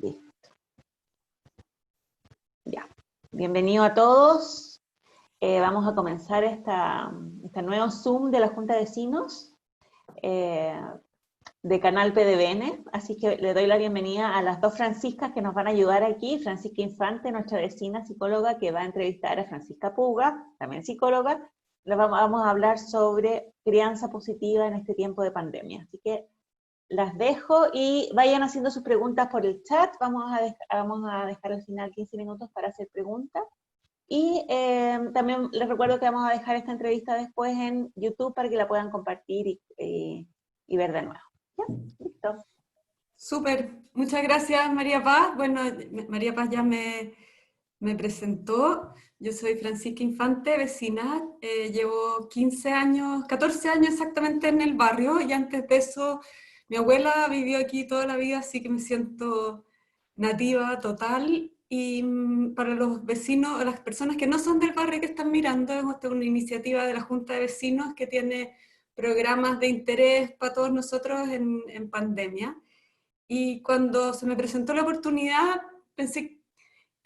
Listo. Ya. Bienvenido a todos. Vamos a comenzar este nuevo Zoom de la Junta de Vecinos de Canal PDVN. Así que le doy la bienvenida a las dos Franciscas que nos van a ayudar aquí. Francisca Infante, nuestra vecina psicóloga, que va a entrevistar a Francisca Puga, también psicóloga. Vamos a hablar sobre crianza positiva en este tiempo de pandemia. Así que las dejo y vayan haciendo sus preguntas por el chat. Vamos a dejar al final 15 minutos para hacer preguntas. Y también les recuerdo que vamos a dejar esta entrevista después en YouTube para que la puedan compartir y ver de nuevo. ¿Ya? Listo. Súper, muchas gracias María Paz. Bueno, María Paz ya me presentó. Yo soy Francisca Infante, vecina. Llevo 15 años, 14 años exactamente en el barrio, y antes de eso mi abuela vivió aquí toda la vida, así que me siento nativa total. Y para los vecinos, las personas que no son del barrio que están mirando, esta es una iniciativa de la Junta de Vecinos que tiene programas de interés para todos nosotros en pandemia. Y cuando se me presentó la oportunidad, pensé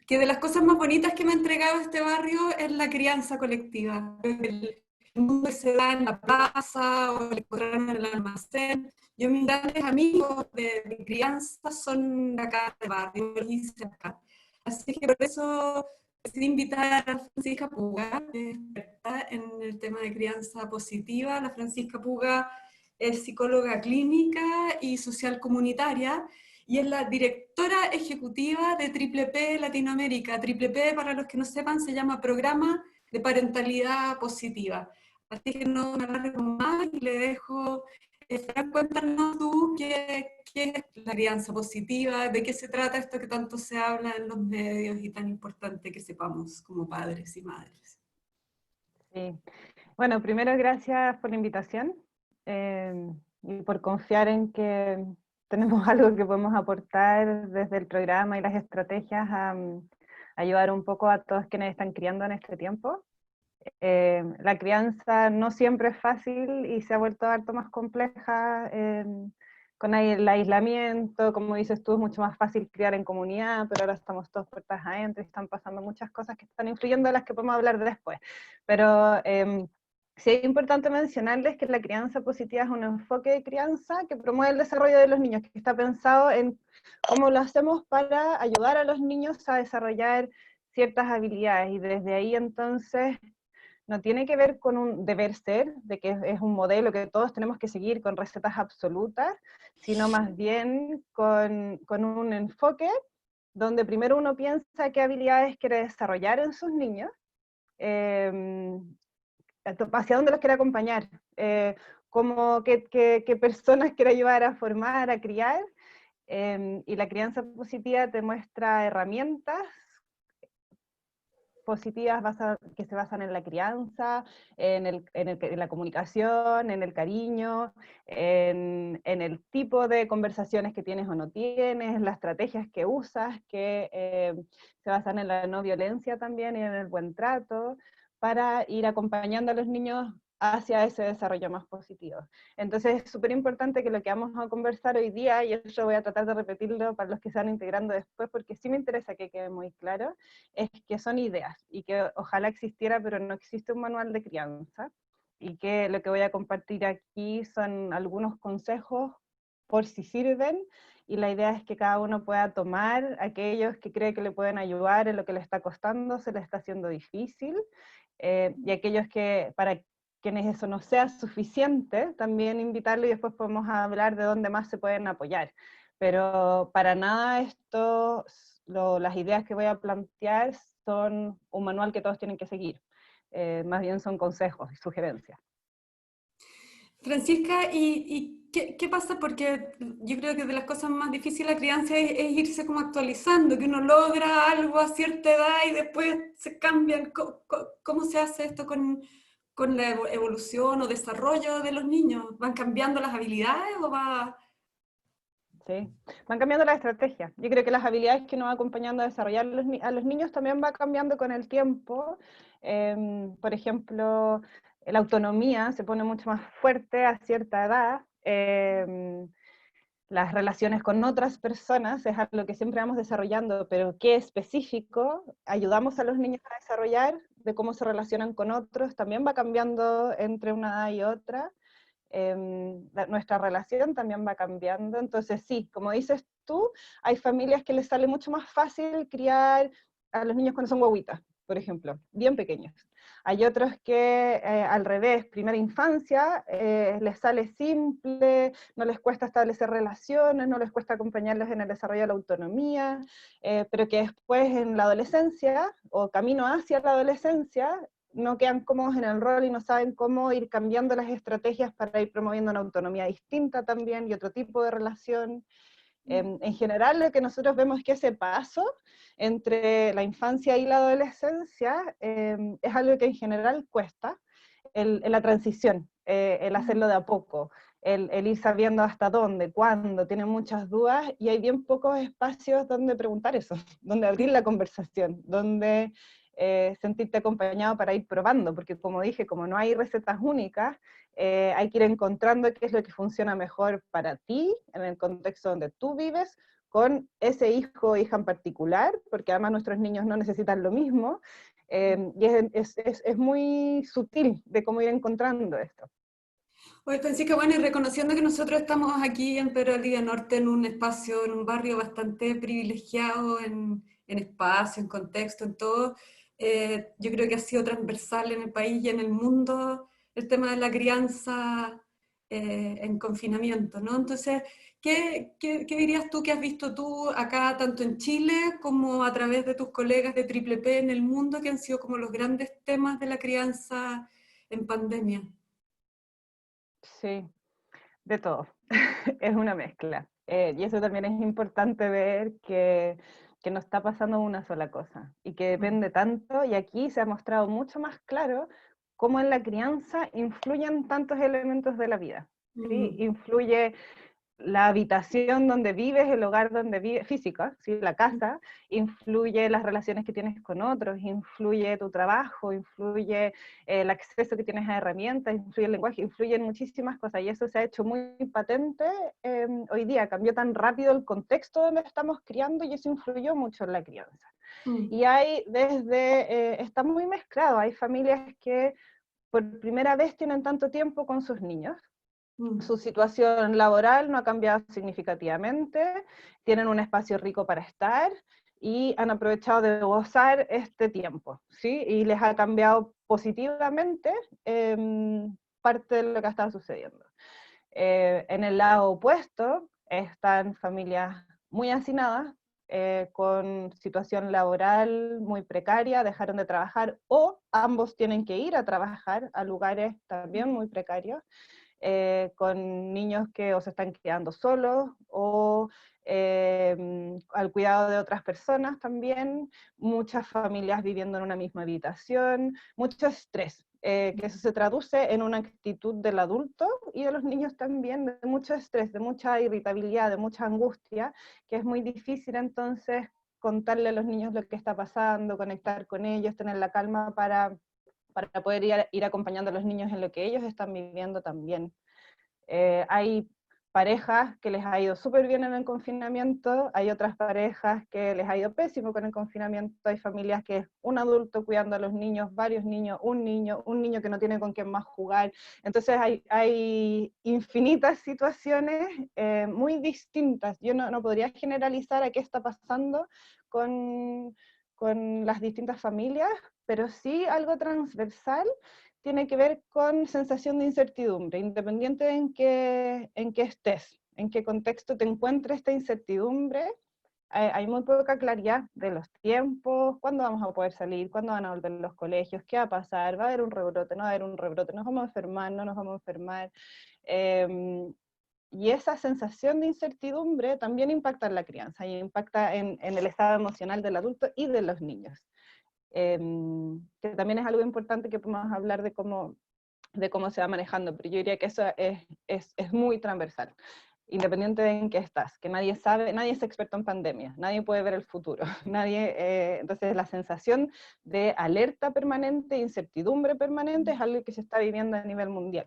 que de las cosas más bonitas que me ha entregado este barrio es la crianza colectiva. El mundo que se da en la plaza o el encontrarme en el almacén. Yo, mis grandes amigos de crianza son de acá del barrio, los hice acá. Así que por eso decidí invitar a Francisca Puga, experta en el tema de crianza positiva. La Francisca Puga es psicóloga clínica y social comunitaria, y es la directora ejecutiva de Triple P Latinoamérica. Triple P, para los que no sepan, se llama Programa de Parentalidad Positiva. Así que no me alargo más y le dejo, Fran, cuéntanos tú qué es la crianza positiva, de qué se trata esto que tanto se habla en los medios y tan importante que sepamos como padres y madres. Sí. Bueno, primero gracias por la invitación y por confiar en que tenemos algo que podemos aportar desde el programa y las estrategias a ayudar un poco a todos quienes están criando en este tiempo. La crianza no siempre es fácil y se ha vuelto harto más compleja con el aislamiento. Como dices tú, es mucho más fácil criar en comunidad, pero ahora estamos todos puertas adentro y están pasando muchas cosas que están influyendo, de las que podemos hablar después. Pero sí es importante mencionarles que la crianza positiva es un enfoque de crianza que promueve el desarrollo de los niños, que está pensado en cómo lo hacemos para ayudar a los niños a desarrollar ciertas habilidades, y desde ahí entonces no tiene que ver con un deber ser, de que es un modelo que todos tenemos que seguir con recetas absolutas, sino más bien con un enfoque donde primero uno piensa qué habilidades quiere desarrollar en sus niños, hacia dónde los quiere acompañar, qué personas quiere ayudar a formar, a criar, y la crianza positiva te muestra herramientas positivas que se basan en la crianza, en la comunicación, en el cariño, en el tipo de conversaciones que tienes o no tienes, las estrategias que usas, que se basan en la no violencia también y en el buen trato, para ir acompañando a los niños hacia ese desarrollo más positivo. Entonces es súper importante que lo que vamos a conversar hoy día, y eso voy a tratar de repetirlo para los que se van integrando después, porque sí me interesa que quede muy claro, es que son ideas, y que ojalá existiera, pero no existe un manual de crianza, y que lo que voy a compartir aquí son algunos consejos por si sirven, y la idea es que cada uno pueda tomar aquellos que cree que le pueden ayudar en lo que le está costando, se le está haciendo difícil, y aquellos que, para quienes eso no sea suficiente, también invitarlo, y después podemos hablar de dónde más se pueden apoyar. Pero para nada esto, las ideas que voy a plantear son un manual que todos tienen que seguir. Más bien son consejos y sugerencias. Francisca, ¿y qué pasa? Porque yo creo que de las cosas más difíciles de la crianza es irse como actualizando, que uno logra algo a cierta edad y después se cambian. ¿Cómo se hace esto con la evolución o desarrollo de los niños? ¿Van cambiando las habilidades o va...? Sí, van cambiando las estrategias. Yo creo que las habilidades que nos van acompañando a desarrollar a los niños también va cambiando con el tiempo. Por ejemplo, la autonomía se pone mucho más fuerte a cierta edad. las relaciones con otras personas es algo que siempre vamos desarrollando, pero qué específico ayudamos a los niños a desarrollar, de cómo se relacionan con otros, también va cambiando entre una edad y otra. Nuestra relación también va cambiando, entonces sí, como dices tú, hay familias que les sale mucho más fácil criar a los niños cuando son guaguitas, por ejemplo, bien pequeños. Hay otros que al revés, primera infancia, les sale simple, no les cuesta establecer relaciones, no les cuesta acompañarlos en el desarrollo de la autonomía, pero que después en la adolescencia, o camino hacia la adolescencia, no quedan cómodos en el rol y no saben cómo ir cambiando las estrategias para ir promoviendo una autonomía distinta también y otro tipo de relación. En general, lo que nosotros vemos es que ese paso entre la infancia y la adolescencia es algo que en general cuesta, la transición, el hacerlo de a poco, el ir sabiendo hasta dónde, cuándo, tienen muchas dudas y hay bien pocos espacios donde preguntar eso, donde abrir la conversación, donde sentirte acompañado para ir probando, porque como dije, como no hay recetas únicas, hay que ir encontrando qué es lo que funciona mejor para ti, en el contexto donde tú vives, con ese hijo o hija en particular, porque además nuestros niños no necesitan lo mismo, y es muy sutil de cómo ir encontrando esto. Oye, Francisca, bueno, y reconociendo que nosotros estamos aquí en Pedro Liga Norte, en un espacio, en un barrio bastante privilegiado en espacio, en contexto, en todo, yo creo que ha sido transversal en el país y en el mundo el tema de la crianza en confinamiento, ¿no? Entonces, ¿qué dirías tú que has visto tú acá, tanto en Chile como a través de tus colegas de Triple P en el mundo, que han sido como los grandes temas de la crianza en pandemia? Sí, de todo. Es una mezcla. Y eso también es importante ver que no está pasando una sola cosa y que depende tanto, y aquí se ha mostrado mucho más claro cómo en la crianza influyen tantos elementos de la vida. ¿Sí? Influye la habitación donde vives, el hogar donde vives, física, ¿sí? La casa, influye las relaciones que tienes con otros, influye tu trabajo, influye el acceso que tienes a herramientas, influye el lenguaje, influyen muchísimas cosas, y eso se ha hecho muy patente hoy día. Cambió tan rápido el contexto donde estamos criando y eso influyó mucho en la crianza. Y hay está muy mezclado, hay familias que por primera vez tienen tanto tiempo con sus niños, su situación laboral no ha cambiado significativamente, tienen un espacio rico para estar y han aprovechado de gozar este tiempo, ¿sí? Y les ha cambiado positivamente parte de lo que ha estado sucediendo. En el lado opuesto están familias muy hacinadas, con situación laboral muy precaria, dejaron de trabajar o ambos tienen que ir a trabajar a lugares también muy precarios. Con niños que o se están quedando solos o al cuidado de otras personas también, muchas familias viviendo en una misma habitación, mucho estrés, que eso se traduce en una actitud del adulto y de los niños también, de mucho estrés, de mucha irritabilidad, de mucha angustia, que es muy difícil entonces contarle a los niños lo que está pasando, conectar con ellos, tener la calma para poder ir acompañando a los niños en lo que ellos están viviendo también. Hay parejas que les ha ido súper bien en el confinamiento, hay otras parejas que les ha ido pésimo con el confinamiento, hay familias que es un adulto cuidando a los niños, varios niños, un niño que no tiene con quién más jugar. Entonces hay infinitas situaciones muy distintas. Yo no podría generalizar a qué está pasando con las distintas familias, pero sí algo transversal tiene que ver con sensación de incertidumbre, independiente de en qué estés, en qué contexto te encuentres esta incertidumbre. Hay muy poca claridad de los tiempos, cuándo vamos a poder salir, cuándo van a volver los colegios, qué va a pasar, va a haber un rebrote, no va a haber un rebrote, nos vamos a enfermar, no nos vamos a enfermar. Y esa sensación de incertidumbre también impacta en la crianza y impacta en el estado emocional del adulto y de los niños. Que también es algo importante que podemos hablar de cómo se va manejando, pero yo diría que eso es muy transversal, independiente de en qué estás, que nadie sabe, nadie es experto en pandemia, nadie puede ver el futuro, entonces la sensación de alerta permanente, incertidumbre permanente, es algo que se está viviendo a nivel mundial.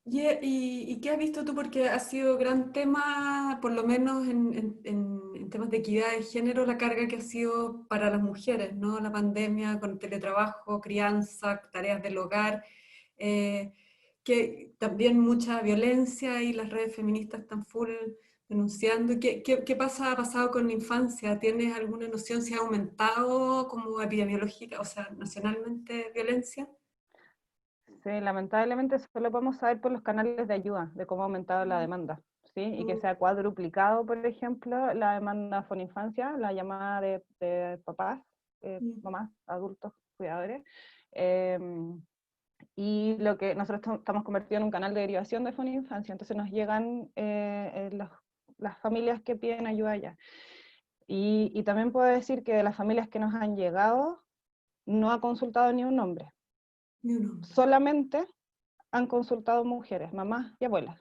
¿Y qué has visto tú? Porque ha sido gran tema, por lo menos en temas de equidad de género, la carga que ha sido para las mujeres, ¿no? La pandemia con teletrabajo, crianza, tareas del hogar, eh, que también mucha violencia y las redes feministas están full denunciando. ¿Qué ha pasado con la infancia? ¿Tienes alguna noción si ha aumentado como epidemiológica, o sea, nacionalmente violencia? Sí, lamentablemente solo podemos saber por los canales de ayuda, de cómo ha aumentado la demanda, ¿sí? Y que se ha cuadruplicado, por ejemplo, la demanda Foninfancia, la llamada de papás, mamás, adultos, cuidadores, y lo que nosotros estamos convertidos en un canal de derivación de Foninfancia, entonces nos llegan las familias que piden ayuda allá. Y también puedo decir que de las familias que nos han llegado, no ha consultado ni un nombre. Ni un hombre. Solamente han consultado mujeres, mamás y abuelas.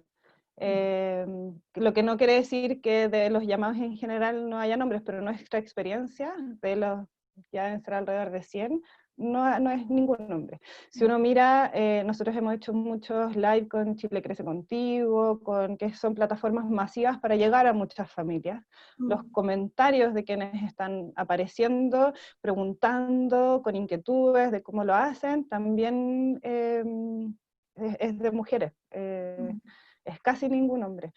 Lo que no quiere decir que de los llamados en general no haya nombres, pero nuestra experiencia, de los ya deben ser alrededor de 100, no es ningún nombre. Si uno mira, nosotros hemos hecho muchos live con Chile Crece Contigo, que son plataformas masivas para llegar a muchas familias. Los comentarios de quienes están apareciendo, preguntando, con inquietudes de cómo lo hacen, también es de mujeres. Es casi ningún hombre.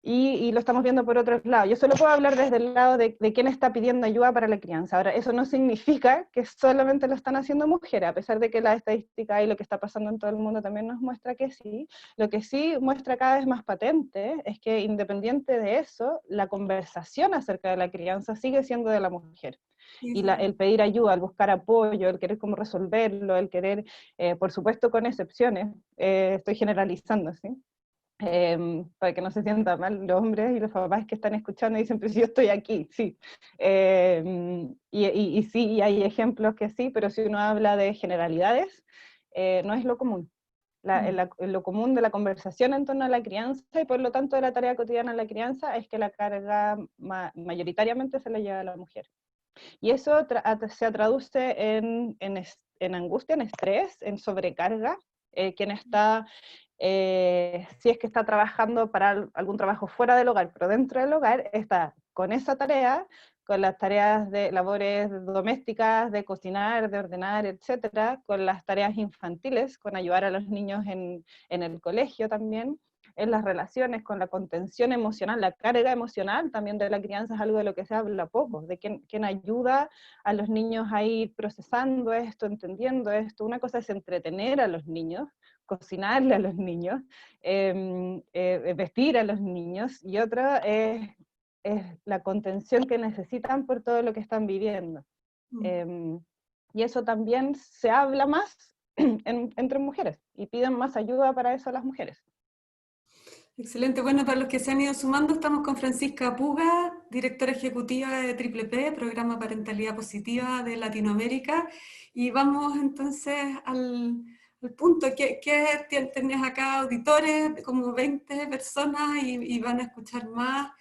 Y lo estamos viendo por otros lados. Yo solo puedo hablar desde el lado de quién está pidiendo ayuda para la crianza. Ahora, eso no significa que solamente lo están haciendo mujeres, a pesar de que la estadística y lo que está pasando en todo el mundo también nos muestra que sí. Lo que sí muestra cada vez más patente es que, independiente de eso, la conversación acerca de la crianza sigue siendo de la mujer. Y el pedir ayuda, el buscar apoyo, el querer cómo resolverlo, el querer, por supuesto con excepciones, estoy generalizando, ¿sí? Para que no se sientan mal los hombres y los papás que están escuchando y dicen, pero si yo estoy aquí, sí. Y sí, hay ejemplos que sí, pero si uno habla de generalidades, no es lo común. Lo común de la conversación en torno a la crianza y por lo tanto de la tarea cotidiana en la crianza es que la carga mayoritariamente se la lleva a la mujer. Y eso se traduce en angustia, en estrés, en sobrecarga. Quien está si es que está trabajando para algún trabajo fuera del hogar, pero dentro del hogar está con esa tarea, con las tareas de labores domésticas, de cocinar, de ordenar, etcétera, con las tareas infantiles, con ayudar a los niños en el colegio también, en las relaciones, con la contención emocional, la carga emocional también de la crianza es algo de lo que se habla poco, de quién ayuda a los niños a ir procesando esto, entendiendo esto. Una cosa es entretener a los niños, cocinarle a los niños, vestir a los niños, y otra es la contención que necesitan por todo lo que están viviendo. Y eso también se habla más entre mujeres, y piden más ayuda para eso a las mujeres. Excelente. Bueno, para los que se han ido sumando, estamos con Francisca Puga, directora ejecutiva de Triple P, Programa Parentalidad Positiva de Latinoamérica. Y vamos entonces al punto. Tenés acá auditores, como 20 personas, y van a escuchar más?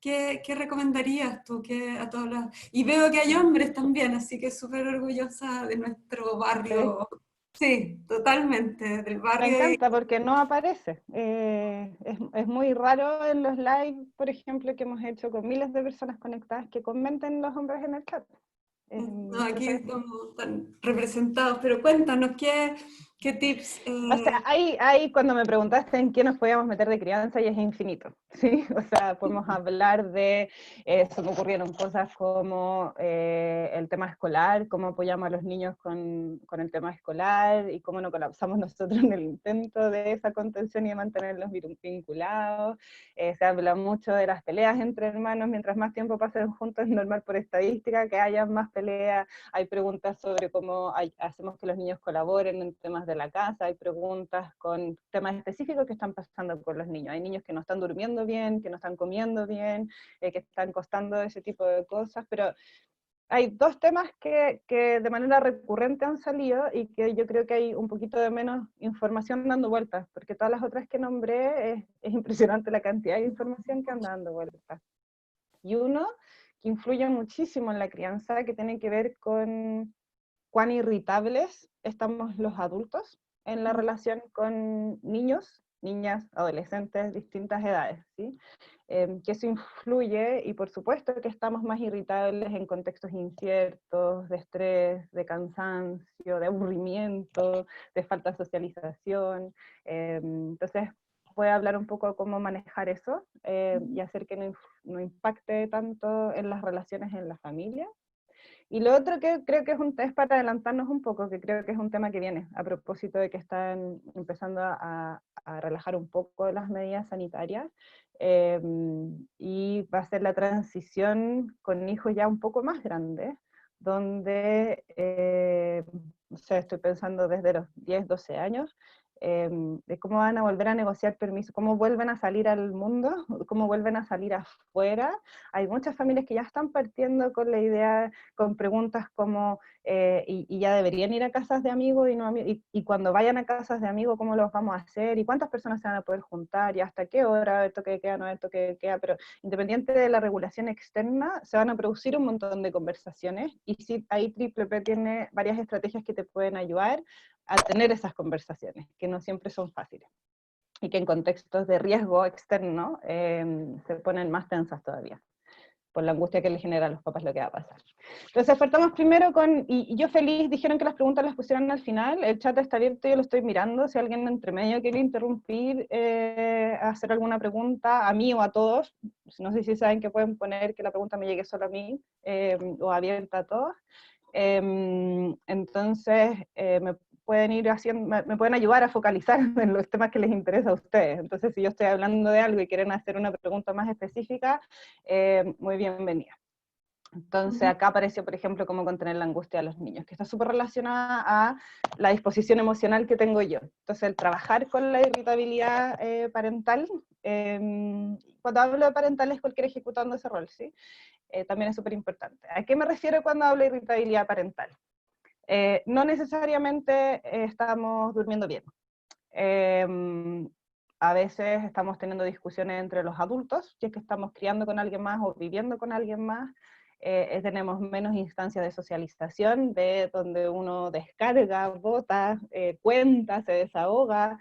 ¿Qué recomendarías tú a todos los... Y veo que hay hombres también, así que súper orgullosa de nuestro barrio. Sí, totalmente, del Me barrio. encanta porque no aparece. Es muy raro en los live, por ejemplo, que hemos hecho con miles de personas conectadas que comenten los hombres en el chat. No, aquí estamos tan representados, pero cuéntanos, ¿qué tips? O sea, ahí cuando me preguntaste en qué nos podíamos meter de crianza, y es infinito, ¿sí? O sea, podemos hablar se me ocurrieron cosas como el tema escolar, cómo apoyamos a los niños con el tema escolar, y cómo no colapsamos nosotros en el intento de esa contención y de mantenerlos vinculados. Se habla mucho de las peleas entre hermanos, mientras más tiempo pasen juntos es normal por estadística que haya más peleas. Hay preguntas sobre cómo hacemos que los niños colaboren en temas de la casa, hay preguntas con temas específicos que están pasando con los niños. Hay niños que no están durmiendo bien, que no están comiendo bien, que están costando ese tipo de cosas, pero hay dos temas que de manera recurrente han salido y que yo creo que hay un poquito de menos información dando vueltas, porque todas las otras que nombré es impresionante la cantidad de información que anda dando vueltas. Y uno que influye muchísimo en la crianza, que tiene que ver con cuán irritables estamos los adultos en la relación con niños niñas, adolescentes, distintas edades, ¿sí? Que eso influye, y por supuesto que estamos más irritables en contextos inciertos, de estrés, de cansancio, de aburrimiento, de falta de socialización. Entonces, voy a hablar un poco de cómo manejar eso y hacer que no impacte tanto en las relaciones en la familia. Y lo otro que creo que es para adelantarnos un poco, que creo que es un tema que viene a propósito de que están empezando a relajar un poco las medidas sanitarias, y va a ser la transición con hijos ya un poco más grandes, donde, no sé, estoy pensando desde los 10, 12 años, de cómo van a volver a negociar permisos, cómo vuelven a salir al mundo, cómo vuelven a salir afuera. Hay muchas familias que ya están partiendo con la idea, con preguntas como, y ya deberían ir a casas de amigos, y cuando vayan a casas de amigos, ¿cómo los vamos a hacer? ¿Y cuántas personas se van a poder juntar? ¿Y hasta qué hora? ¿El toque de queda? ¿No el toque de queda? Pero independiente de la regulación externa, se van a producir un montón de conversaciones, y sí, ahí Triple P tiene varias estrategias que te pueden ayudar a tener esas conversaciones, que no siempre son fáciles, y que en contextos de riesgo externo se ponen más tensas todavía, por la angustia que le genera a los papás lo que va a pasar. Entonces partamos primero con, y yo feliz, dijeron que las preguntas las pusieran al final, el chat está abierto, yo lo estoy mirando, si alguien entre medio quiere interrumpir, hacer alguna pregunta, a mí o a todos, no sé si saben que pueden poner que la pregunta me llegue solo a mí, o abierta a todos. Entonces, me pueden ir haciendo, me pueden ayudar a focalizar en los temas que les interesa a ustedes. Entonces, si yo estoy hablando de algo y quieren hacer una pregunta más específica, muy bienvenida. Entonces, acá apareció, por ejemplo, cómo contener la angustia de los niños, que está súper relacionada a la disposición emocional que tengo yo. Entonces, el trabajar con la irritabilidad parental, cuando hablo de parental es cualquier ejecutando ese rol, ¿sí? También es súper importante. ¿A qué me refiero cuando hablo de irritabilidad parental? No necesariamente estamos durmiendo bien. A veces estamos teniendo discusiones entre los adultos, si es que estamos criando con alguien más o viviendo con alguien más. Tenemos menos instancias de socialización, de donde uno descarga, vota, cuenta, se desahoga.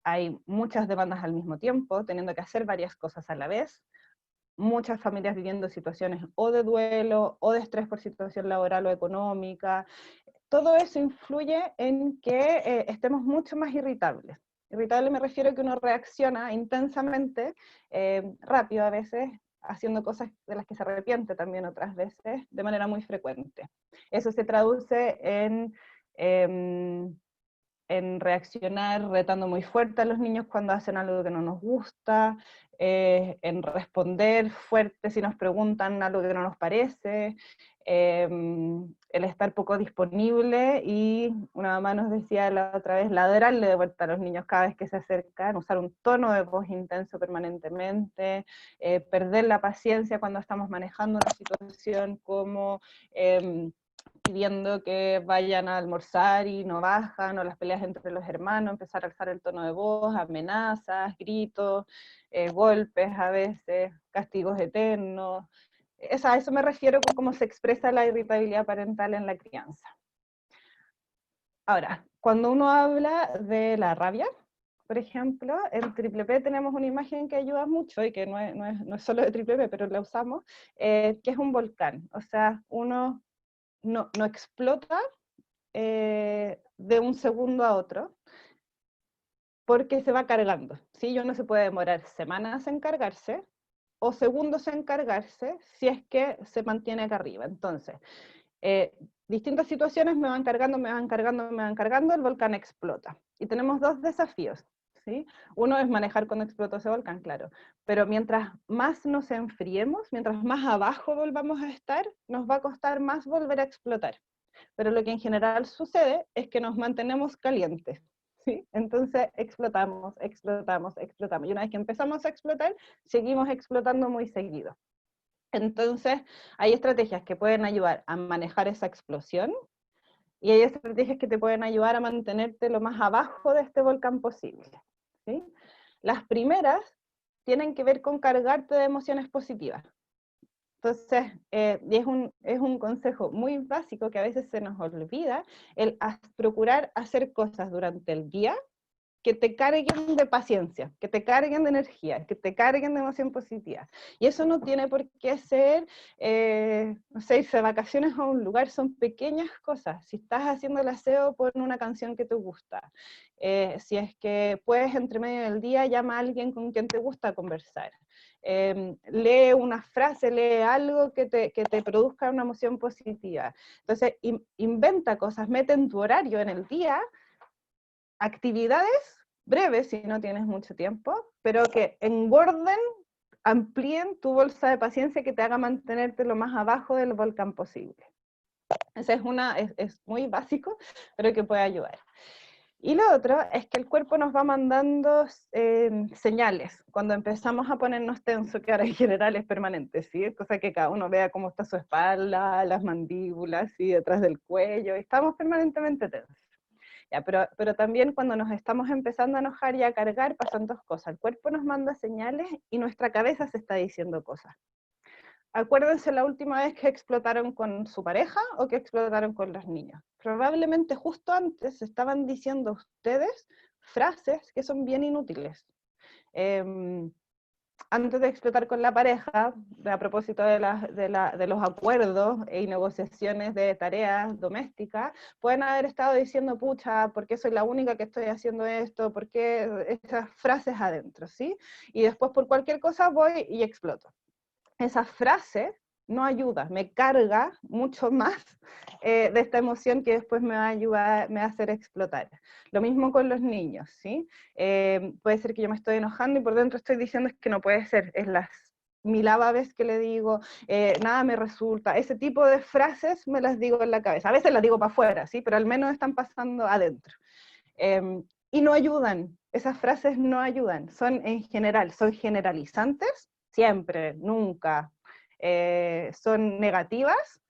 Hay muchas demandas al mismo tiempo, teniendo que hacer varias cosas a la vez. Muchas familias viviendo situaciones o de duelo o de estrés por situación laboral o económica. Todo eso influye en que estemos mucho más irritables. Irritable me refiero a que uno reacciona intensamente, rápido a veces, haciendo cosas de las que se arrepiente también otras veces, de manera muy frecuente. Eso se traduce en reaccionar retando muy fuerte a los niños cuando hacen algo que no nos gusta, en responder fuerte si nos preguntan algo que no nos parece, el estar poco disponible, y una mamá nos decía la otra vez, ladrarle de vuelta a los niños cada vez que se acercan, usar un tono de voz intenso permanentemente, perder la paciencia cuando estamos manejando una situación como pidiendo que vayan a almorzar y no bajan, o las peleas entre los hermanos, empezar a alzar el tono de voz, amenazas, gritos, golpes a veces, castigos eternos. A eso me refiero con cómo se expresa la irritabilidad parental en la crianza. Ahora, cuando uno habla de la rabia, por ejemplo, en Triple P tenemos una imagen que ayuda mucho, y que no es solo de Triple P, pero la usamos, que es un volcán. O sea, uno no explota de un segundo a otro, porque se va cargando, ¿sí? Y uno se puede demorar semanas en cargarse, o segundos en cargarse, si es que se mantiene acá arriba. Entonces, distintas situaciones me van cargando, me van cargando, me van cargando, el volcán explota. Y tenemos dos desafíos, ¿sí? Uno es manejar cuando explotó ese volcán, claro, pero mientras más nos enfriemos, mientras más abajo volvamos a estar, nos va a costar más volver a explotar. Pero lo que en general sucede es que nos mantenemos calientes, ¿sí? Entonces explotamos, explotamos, explotamos. Y una vez que empezamos a explotar, seguimos explotando muy seguido. Entonces, hay estrategias que pueden ayudar a manejar esa explosión, y hay estrategias que te pueden ayudar a mantenerte lo más abajo de este volcán posible, ¿sí? Las primeras tienen que ver con cargarte de emociones positivas. Entonces, y es un consejo muy básico que a veces se nos olvida, el procurar hacer cosas durante el día que te carguen de paciencia, que te carguen de energía, que te carguen de emoción positiva. Y eso no tiene por qué ser, no sé, irse de vacaciones a un lugar, son pequeñas cosas. Si estás haciendo el aseo, pon una canción que te gusta. Si es que puedes entre medio del día, llama a alguien con quien te gusta conversar. Lee una frase, lee algo que te produzca una emoción positiva. Entonces, inventa cosas, mete en tu horario en el día actividades breves, si no tienes mucho tiempo, pero que engorden, amplíen tu bolsa de paciencia, que te haga mantenerte lo más abajo del volcán posible. Ese es muy básico, pero que puede ayudar. Y lo otro es que el cuerpo nos va mandando señales cuando empezamos a ponernos tenso, que ahora en general es permanente, ¿sí? Cosa que cada uno vea cómo está su espalda, las mandíbulas, ¿sí? Detrás del cuello, estamos permanentemente tensos. Ya, pero también cuando nos estamos empezando a enojar y a cargar pasan dos cosas. El cuerpo nos manda señales y nuestra cabeza se está diciendo cosas. Acuérdense la última vez que explotaron con su pareja o que explotaron con los niños. Probablemente justo antes estaban diciendo ustedes frases que son bien inútiles. Antes de explotar con la pareja, a propósito de los acuerdos y negociaciones de tareas domésticas, pueden haber estado diciendo, pucha, ¿por qué soy la única que estoy haciendo esto? ¿Por qué esas frases adentro? ¿Sí? Y después por cualquier cosa voy y exploto. Esa frase no ayuda, me carga mucho más de esta emoción que después me va a ayudar, me va a hacer explotar. Lo mismo con los niños, ¿sí? Puede ser que yo me estoy enojando y por dentro estoy diciendo es que no puede ser, es las milava vez que le digo, nada me resulta, ese tipo de frases me las digo en la cabeza, a veces las digo para afuera, ¿sí? Pero al menos están pasando adentro. Y no ayudan, esas frases no ayudan, son en general, son generalizantes, siempre, nunca, son negativas,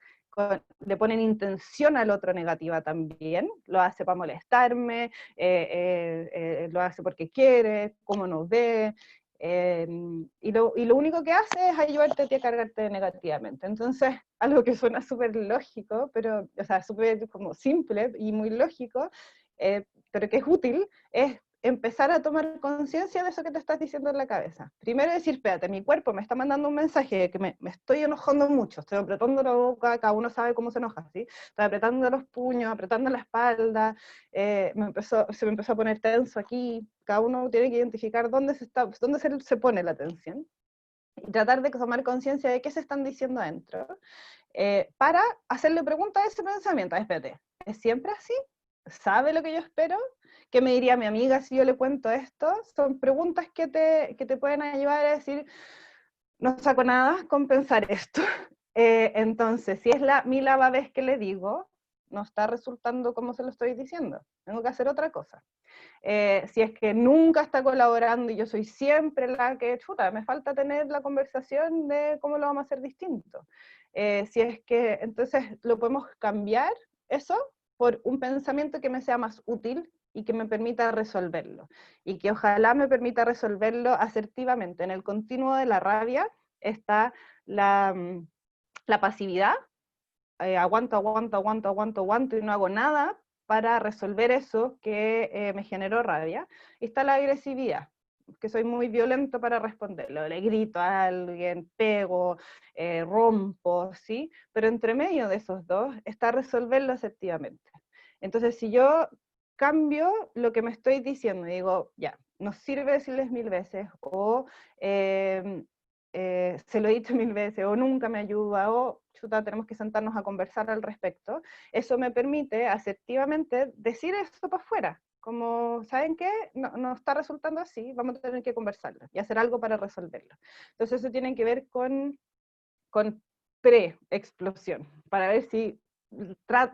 le ponen intención al otro negativa también, lo hace para molestarme, lo hace porque quiere, cómo nos ve, y lo único que hace es ayudarte a ti a cargarte negativamente. Entonces, algo que suena súper lógico, pero, o sea, súper como simple y muy lógico, pero que es útil, es empezar a tomar conciencia de eso que te estás diciendo en la cabeza. Primero decir, espérate, mi cuerpo me está mandando un mensaje de que me estoy enojando mucho, estoy apretando la boca, cada uno sabe cómo se enoja, ¿sí? Estoy apretando los puños, apretando la espalda, se me empezó a poner tenso aquí, cada uno tiene que identificar dónde se pone la tensión y tratar de tomar conciencia de qué se están diciendo adentro, para hacerle preguntas a ese pensamiento. Espérate, ¿es siempre así? ¿Sabe lo que yo espero? ¿Qué me diría mi amiga si yo le cuento esto? Son preguntas que te pueden ayudar a decir, no saco nada con pensar esto. Entonces, si es la milava vez que le digo, no está resultando como se lo estoy diciendo. Tengo que hacer otra cosa. Si es que nunca está colaborando y yo soy siempre la que, chuta, me falta tener la conversación de cómo lo vamos a hacer distinto. Si es que, entonces lo podemos cambiar eso por un pensamiento que me sea más útil y que me permita resolverlo. Y que ojalá me permita resolverlo asertivamente. En el continuo de la rabia está la pasividad, aguanto y no hago nada para resolver eso que me generó rabia. Y está la agresividad, que soy muy violento para responderlo, le grito a alguien, pego, rompo, ¿sí? Pero entre medio de esos dos está resolverlo asertivamente. Entonces, si yo cambio lo que me estoy diciendo y digo, ya, nos sirve decirles 1000 veces, o se lo he dicho 1000 veces, o nunca me ayuda, o chuta, tenemos que sentarnos a conversar al respecto, eso me permite asertivamente decir eso para afuera, como, ¿saben qué? No está resultando así, vamos a tener que conversarlo y hacer algo para resolverlo. Entonces eso tiene que ver con pre-explosión, para ver si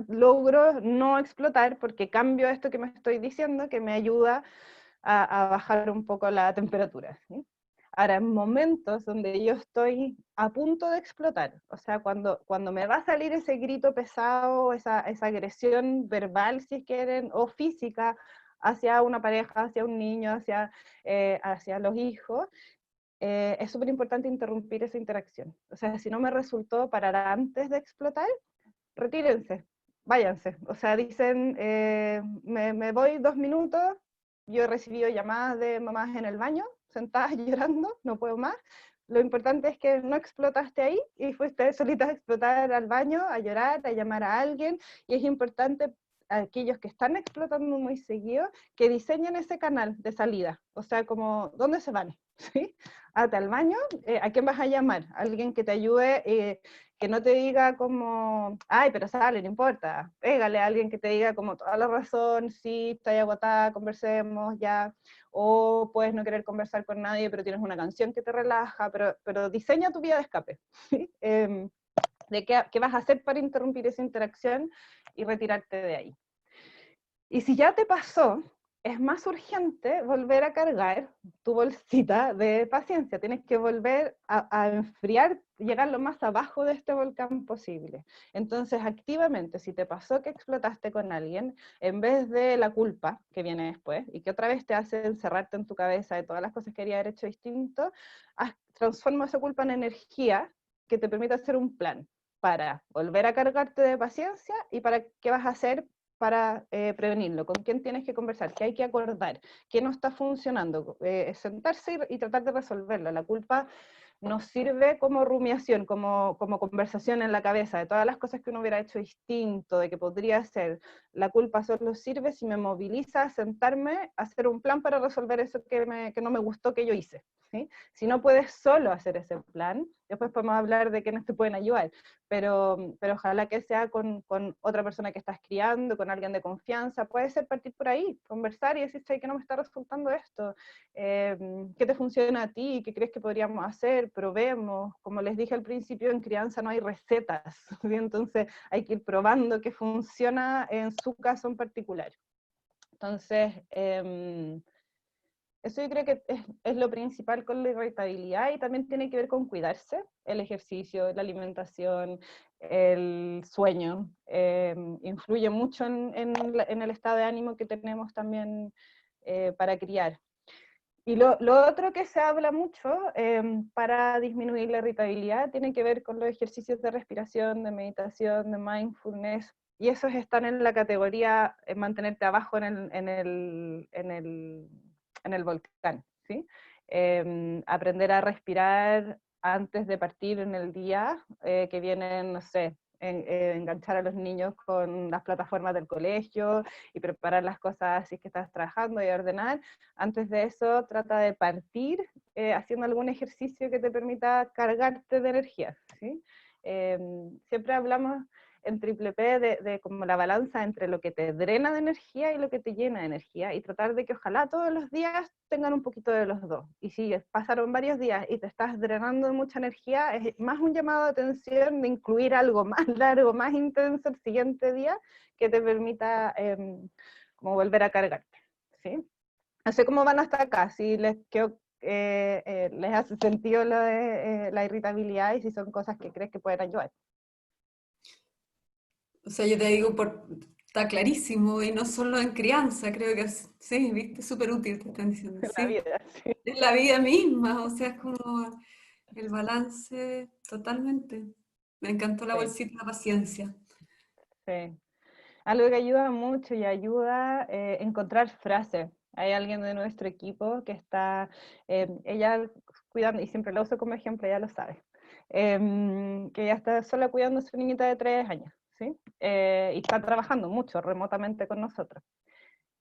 logro no explotar porque cambio esto que me estoy diciendo, que me ayuda a bajar un poco la temperatura, ¿sí? Ahora, en momentos donde yo estoy a punto de explotar, o sea, cuando me va a salir ese grito pesado, esa agresión verbal, si quieren, o física, hacia una pareja, hacia un niño, hacia los hijos, es súper importante interrumpir esa interacción. O sea, si no me resultó parar antes de explotar, retírense, váyanse. O sea, dicen, me voy 2 minutos, yo he recibido llamadas de mamás en el baño, sentadas llorando, no puedo más. Lo importante es que no explotaste ahí y fuiste solita a explotar al baño, a llorar, a llamar a alguien, y es importante aquellos que están explotando muy seguido, que diseñen ese canal de salida, o sea, como, ¿dónde se van? ¿Sí? Hasta el baño, ¿a quién vas a llamar? Alguien que te ayude, que no te diga como, ay, pero sale, no importa, pégale a alguien que te diga como toda la razón, sí, estoy agotada, conversemos, ya, o puedes no querer conversar con nadie, pero tienes una canción que te relaja, pero diseña tu vía de escape, ¿sí? De qué vas a hacer para interrumpir esa interacción y retirarte de ahí. Y si ya te pasó, es más urgente volver a cargar tu bolsita de paciencia. Tienes que volver a enfriar, llegar lo más abajo de este volcán posible. Entonces, activamente, si te pasó que explotaste con alguien, en vez de la culpa que viene después, y que otra vez te hace encerrarte en tu cabeza de todas las cosas que quería haber hecho distinto, transforma esa culpa en energía que te permite hacer un plan para volver a cargarte de paciencia y para qué vas a hacer para prevenirlo, con quién tienes que conversar, qué hay que acordar, qué no está funcionando, sentarse y tratar de resolverlo. La culpa nos sirve como rumiación, como conversación en la cabeza, de todas las cosas que uno hubiera hecho distinto, de que podría hacer. La culpa solo sirve si me moviliza a sentarme, a hacer un plan para resolver eso que no me gustó que yo hice, ¿sí? Si no puedes solo hacer ese plan, después podemos hablar de quiénes te pueden ayudar, pero ojalá que sea con otra persona que estás criando, con alguien de confianza. Puede ser partir por ahí, conversar y decir, que no me está resultando esto, qué te funciona a ti, qué crees que podríamos hacer, probemos. Como les dije al principio, en crianza no hay recetas, ¿sí? Entonces hay que ir probando qué funciona en su caso en particular. Entonces, eso yo creo que es lo principal con la irritabilidad, y también tiene que ver con cuidarse, el ejercicio, la alimentación, el sueño, influye mucho en el estado de ánimo que tenemos también para criar. Y lo otro que se habla mucho para disminuir la irritabilidad tiene que ver con los ejercicios de respiración, de meditación, de mindfulness, y esos están en la categoría mantenerte abajo en el volcán, ¿sí? Aprender a respirar antes de partir en el día, que vienen, no sé, enganchar a los niños con las plataformas del colegio y preparar las cosas si es que estás trabajando y ordenar. Antes de eso, trata de partir haciendo algún ejercicio que te permita cargarte de energía, ¿sí? Siempre hablamos en Triple P de como la balanza entre lo que te drena de energía y lo que te llena de energía, y tratar de que ojalá todos los días tengan un poquito de los dos. Y si pasaron varios días y te estás drenando de mucha energía, es más un llamado de atención de incluir algo más largo, más intenso el siguiente día, que te permita como volver a cargarte, ¿sí? No sé cómo van hasta acá, si les les hace sentido lo de la irritabilidad y si son cosas que crees que pueden ayudar. O sea, yo te digo, está clarísimo, y no solo en crianza, creo que sí, viste, súper útil te están diciendo, En la sí. vida, sí. Es la vida misma, o sea, es como el balance totalmente. Me encantó la Sí, bolsita de paciencia. sí. Algo que ayuda mucho y ayuda encontrar frases. Hay alguien de nuestro equipo que está, ella cuidando, y siempre la uso como ejemplo, ya lo sabe, que ella está sola cuidando a su niñita de 3 años, ¿sí? Y está trabajando mucho remotamente con nosotros.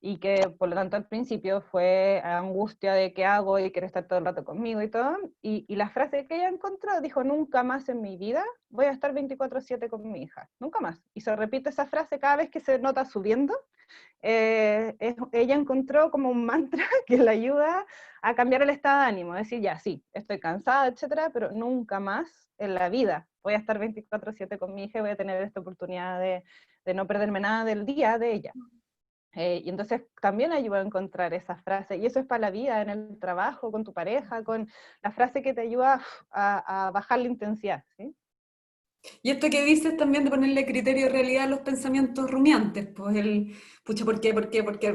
Y que por lo tanto al principio fue angustia de qué hago y quiere estar todo el rato conmigo y todo, y la frase que ella encontró dijo: nunca más en mi vida voy a estar 24/7 con mi hija, nunca más, y se repite esa frase cada vez que se nota subiendo. Ella encontró como un mantra que le ayuda a cambiar el estado de ánimo, decir, ya, sí, estoy cansada, etcétera, pero nunca más en la vida voy a estar 24/7 con mi hija y voy a tener esta oportunidad de no perderme nada del día de ella. Y entonces también ayuda a encontrar esa frase, y eso es para la vida, en el trabajo, con tu pareja, con la frase que te ayuda a bajar la intensidad, ¿sí? Y esto que dices también de ponerle criterio de realidad a los pensamientos rumiantes, pues pucha, ¿por qué? ¿Por qué? ¿Por qué?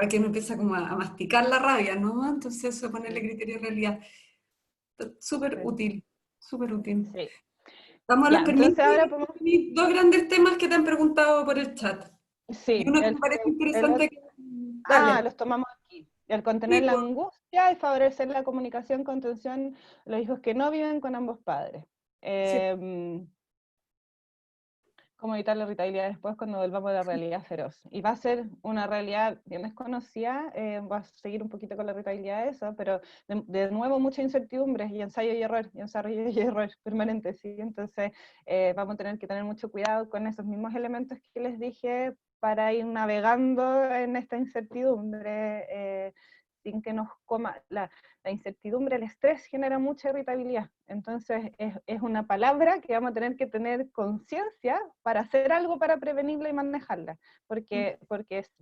Que uno empieza como a masticar la rabia, ¿no? Entonces eso de ponerle criterio de realidad, súper Sí. útil, súper útil. Sí. Vamos a los Ya, permisos. entonces ahora podemos... Dos grandes temas que te han preguntado por el chat. Y Sí, uno que me parece el interesante otro... Dale. los tomamos aquí. el contener Sí, la pues, angustia y favorecer la comunicación, contención, los hijos que no viven con ambos padres. sí. Cómo evitar la irritabilidad después cuando volvamos a la realidad feroz. Y va a ser una realidad bien desconocida, va a seguir un poquito con la irritabilidad eso, pero de nuevo mucha incertidumbre y ensayo y ensayo y error permanente, ¿sí? Entonces vamos a tener que tener mucho cuidado con esos mismos elementos que les dije para ir navegando en esta incertidumbre sin que nos coma la incertidumbre, el estrés genera mucha irritabilidad. Entonces es una palabra que vamos a tener que tener conciencia para hacer algo para prevenirla y manejarla, porque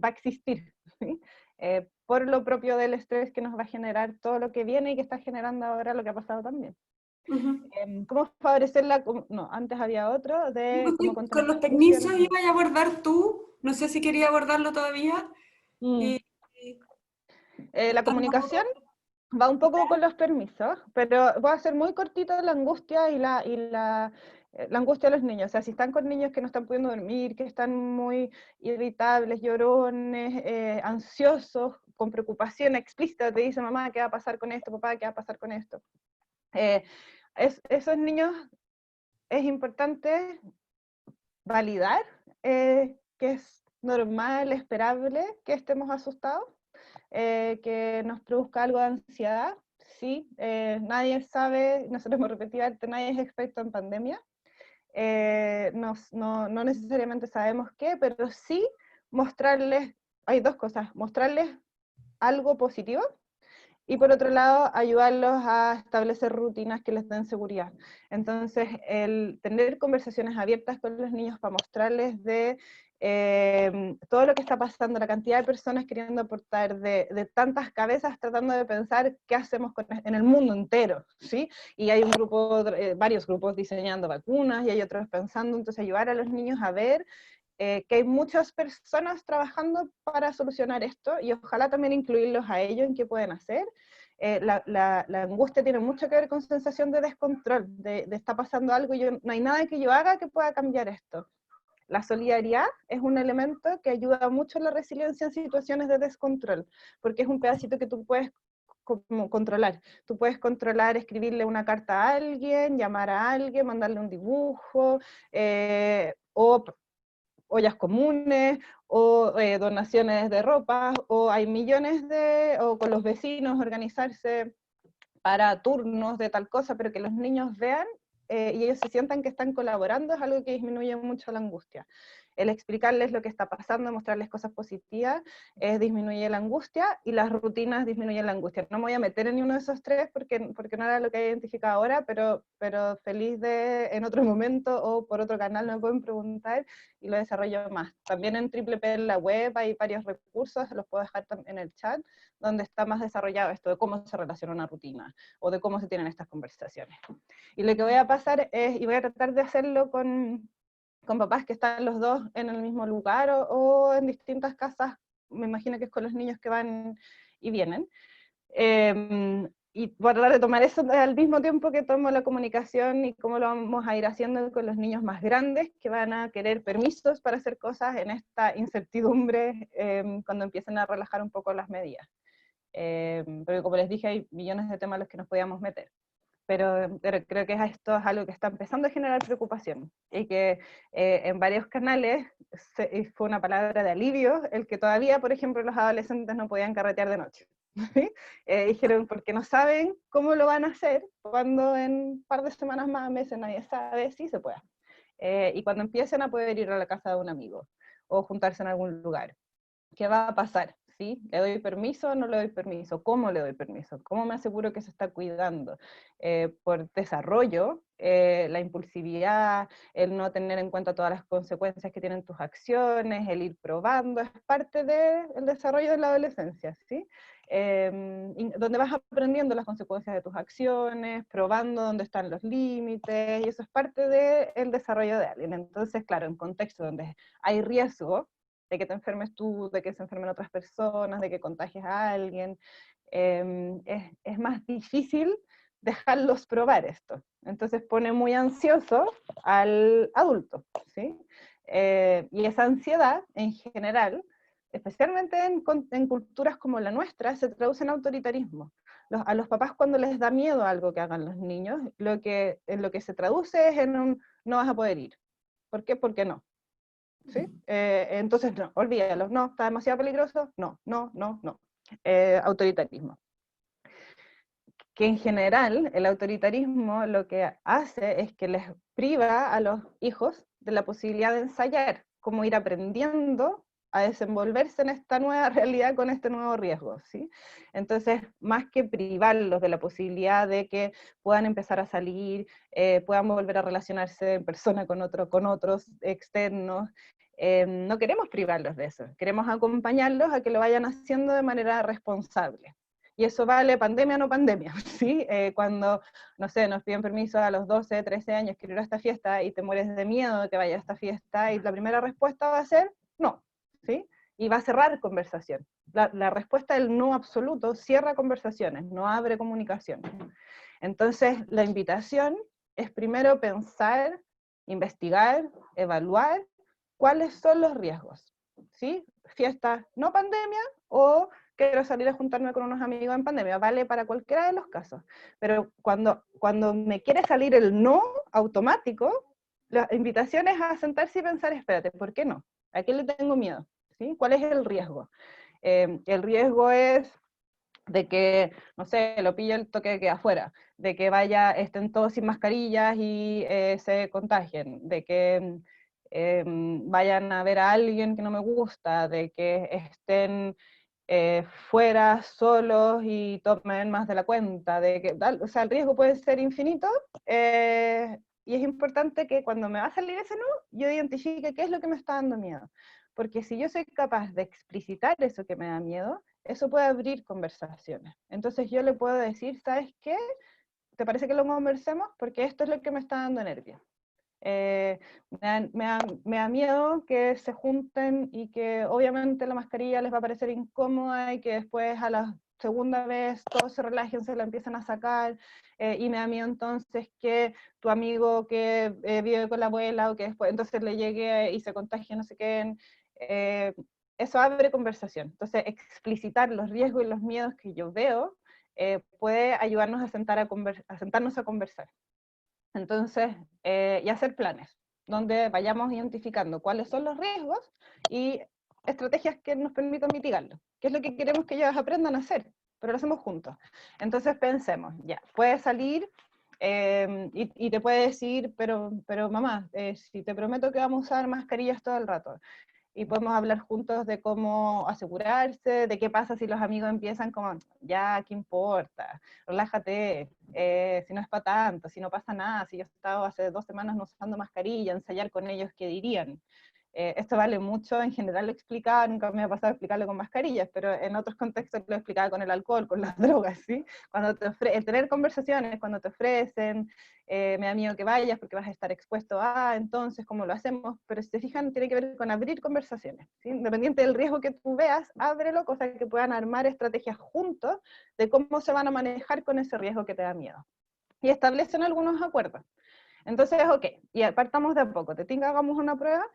va a existir, ¿sí? Por lo propio del estrés que nos va a generar todo lo que viene y que está generando ahora lo que ha pasado también. Ujú. ¿Cómo favorecerla? No, antes había otro de cómo contener Con la los angustia. permisos ibas a abordar tú, no sé si quería abordarlo todavía. Mm. Y, La comunicación va un poco con los permisos, pero voy a hacer muy cortito la angustia la angustia de los niños. O sea, si están con niños que no están pudiendo dormir, que están muy irritables, llorones, ansiosos, con preocupación explícita, te dice mamá, ¿qué va a pasar con esto? Papá, ¿qué va a pasar con esto? Esos niños es importante validar que es normal, esperable que estemos asustados, que nos produzca algo de ansiedad. Sí, nadie sabe, nosotros hemos repetido antes, nadie es experto en pandemia, no necesariamente sabemos qué, pero sí mostrarles, hay dos cosas, mostrarles algo positivo, y por otro lado, ayudarlos a establecer rutinas que les den seguridad. Entonces, el tener conversaciones abiertas con los niños para mostrarles de todo lo que está pasando, la cantidad de personas queriendo aportar, de tantas cabezas tratando de pensar qué hacemos en el mundo entero, ¿sí? Y hay un grupo, varios grupos diseñando vacunas y hay otros pensando, entonces ayudar a los niños a ver que hay muchas personas trabajando para solucionar esto y ojalá también incluirlos a ellos en qué pueden hacer. La angustia tiene mucho que ver con sensación de descontrol, de está pasando algo y no hay nada que yo haga que pueda cambiar esto. La solidaridad es un elemento que ayuda mucho a la resiliencia en situaciones de descontrol, porque es un pedacito que tú puedes como controlar. Tú puedes controlar escribirle una carta a alguien, llamar a alguien, mandarle un dibujo, o ollas comunes, o donaciones de ropa, o hay millones o con los vecinos organizarse para turnos de tal cosa, pero que los niños vean y ellos se sientan que están colaborando es algo que disminuye mucho la angustia. El explicarles lo que está pasando, mostrarles cosas positivas, disminuye la angustia y las rutinas disminuyen la angustia. No me voy a meter en ninguno de esos tres porque no era lo que he identificado ahora, pero feliz de en otro momento o por otro canal me pueden preguntar y lo desarrollo más. También en Triple P en la web hay varios recursos, los puedo dejar en el chat, donde está más desarrollado esto de cómo se relaciona una rutina o de cómo se tienen estas conversaciones. Y lo que voy a pasar es, y voy a tratar de hacerlo con papás que están los dos en el mismo lugar o en distintas casas, me imagino que es con los niños que van y vienen. Y voy a tratar de tomar eso al mismo tiempo que tomo la comunicación y cómo lo vamos a ir haciendo con los niños más grandes que van a querer permisos para hacer cosas en esta incertidumbre cuando empiecen a relajar un poco las medidas. Porque como les dije, hay millones de temas a los que nos podíamos meter. Pero creo que esto es algo que está empezando a generar preocupación y que en varios canales fue una palabra de alivio el que todavía, por ejemplo, los adolescentes no podían carretear de noche. Dijeron, porque no saben cómo lo van a hacer cuando en un par de semanas más, meses, nadie sabe si se pueda. Y cuando empiecen a poder ir a la casa de un amigo o juntarse en algún lugar. ¿Qué va a pasar? ¿Sí? ¿Le doy permiso o no le doy permiso? ¿Cómo le doy permiso? ¿Cómo me aseguro que se está cuidando? Por desarrollo, la impulsividad, el no tener en cuenta todas las consecuencias que tienen tus acciones, el ir probando, es parte del desarrollo de la adolescencia, ¿sí? Donde vas aprendiendo las consecuencias de tus acciones, probando dónde están los límites, y eso es parte del desarrollo de alguien. Entonces, claro, en contexto donde hay riesgo, de que te enfermes tú, de que se enfermen otras personas, de que contagies a alguien, es más difícil dejarlos probar esto. Entonces pone muy ansioso al adulto, ¿sí? Y esa ansiedad, en general, especialmente en culturas como la nuestra, se traduce en autoritarismo. A los papás cuando les da miedo algo que hagan los niños, en lo que se traduce es en un no vas a poder ir. ¿Por qué? Porque no. ¿Sí? Entonces, no, olvídalo, no, está demasiado peligroso, no, no, no, no. Autoritarismo. Que en general el autoritarismo lo que hace es que les priva a los hijos de la posibilidad de ensayar, cómo ir aprendiendo a desenvolverse en esta nueva realidad con este nuevo riesgo, ¿sí? Entonces, más que privarlos de la posibilidad de que puedan empezar a salir, puedan volver a relacionarse en persona con otros externos, no queremos privarlos de eso, queremos acompañarlos a que lo vayan haciendo de manera responsable. Y eso vale pandemia o no pandemia, ¿sí? Cuando, no sé, nos piden permiso a los 12, 13 años, quiero ir a esta fiesta, y te mueres de miedo de que vaya a esta fiesta, y la primera respuesta va a ser no, ¿sí? Y va a cerrar conversación. La respuesta del no absoluto cierra conversaciones, no abre comunicación. Entonces, la invitación es primero pensar, investigar, evaluar cuáles son los riesgos, ¿sí? Fiesta no pandemia o quiero salir a juntarme con unos amigos en pandemia, vale para cualquiera de los casos. Pero cuando me quiere salir el no automático, la invitación es a sentarse y pensar, espérate, ¿por qué no? ¿A qué le tengo miedo? ¿Sí? ¿Cuál es el riesgo? El riesgo es de que, no sé, lo pille el toque de queda afuera, de que estén todos sin mascarillas y se contagien, de que vayan a ver a alguien que no me gusta, de que estén fuera solos y tomen más de la cuenta, o sea, el riesgo puede ser infinito, y es importante que cuando me va a salir ese no, yo identifique qué es lo que me está dando miedo, porque si yo soy capaz de explicitar eso que me da miedo, eso puede abrir conversaciones. Entonces yo le puedo decir, ¿sabes qué? ¿Te parece que lo conversemos? Porque esto es lo que me está dando nervios. Me da miedo que se junten y que obviamente la mascarilla les va a parecer incómoda y que después a la segunda vez todos se relajen, se la empiezan a sacar, y me da miedo entonces que tu amigo que vive con la abuela o que después entonces le llegue y se contagie no sé qué, eso abre conversación. Entonces explicitar los riesgos y los miedos que yo veo puede ayudarnos a sentarnos a conversar. Entonces, y hacer planes, donde vayamos identificando cuáles son los riesgos y estrategias que nos permitan mitigarlos, que es lo que queremos que ellos aprendan a hacer, pero lo hacemos juntos. Entonces pensemos, ya, puede salir y te puede decir, pero mamá, si te prometo que vamos a usar mascarillas todo el rato, y podemos hablar juntos de cómo asegurarse, de qué pasa si los amigos empiezan como, ya, ¿qué importa? Relájate, si no es para tanto, si no pasa nada, si yo he estado hace 2 semanas no usando mascarilla, ensayar con ellos, ¿qué dirían? Esto vale mucho, en general lo explicaba, nunca me ha pasado explicarlo con mascarillas, pero en otros contextos lo explicaba con el alcohol, con las drogas, ¿sí? Cuando el tener conversaciones, cuando te ofrecen, me da miedo que vayas porque vas a estar expuesto a, entonces, ¿cómo lo hacemos? Pero si se fijan, tiene que ver con abrir conversaciones, ¿sí? Independiente del riesgo que tú veas, ábrelo, cosa que puedan armar estrategias juntos de cómo se van a manejar con ese riesgo que te da miedo. Y establecen algunos acuerdos. Entonces, ok, y partamos de a poco. Te tinca, hagamos una prueba.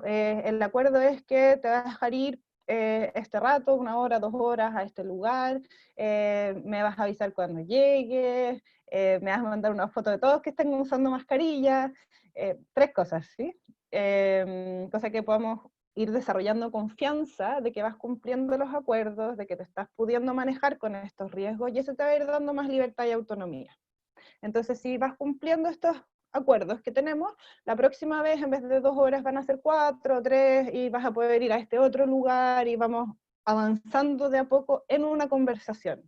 El acuerdo es que te vas a dejar ir este rato, 1 hora, 2 horas a este lugar, me vas a avisar cuando llegues, me vas a mandar una foto de todos que estén usando mascarilla, 3 cosas, ¿sí? Cosa que podamos ir desarrollando confianza de que vas cumpliendo los acuerdos, de que te estás pudiendo manejar con estos riesgos, y eso te va a ir dando más libertad y autonomía. Entonces, si vas cumpliendo estos acuerdos que tenemos, la próxima vez en vez de 2 horas van a ser 4 o 3 y vas a poder ir a este otro lugar y vamos avanzando de a poco en una conversación.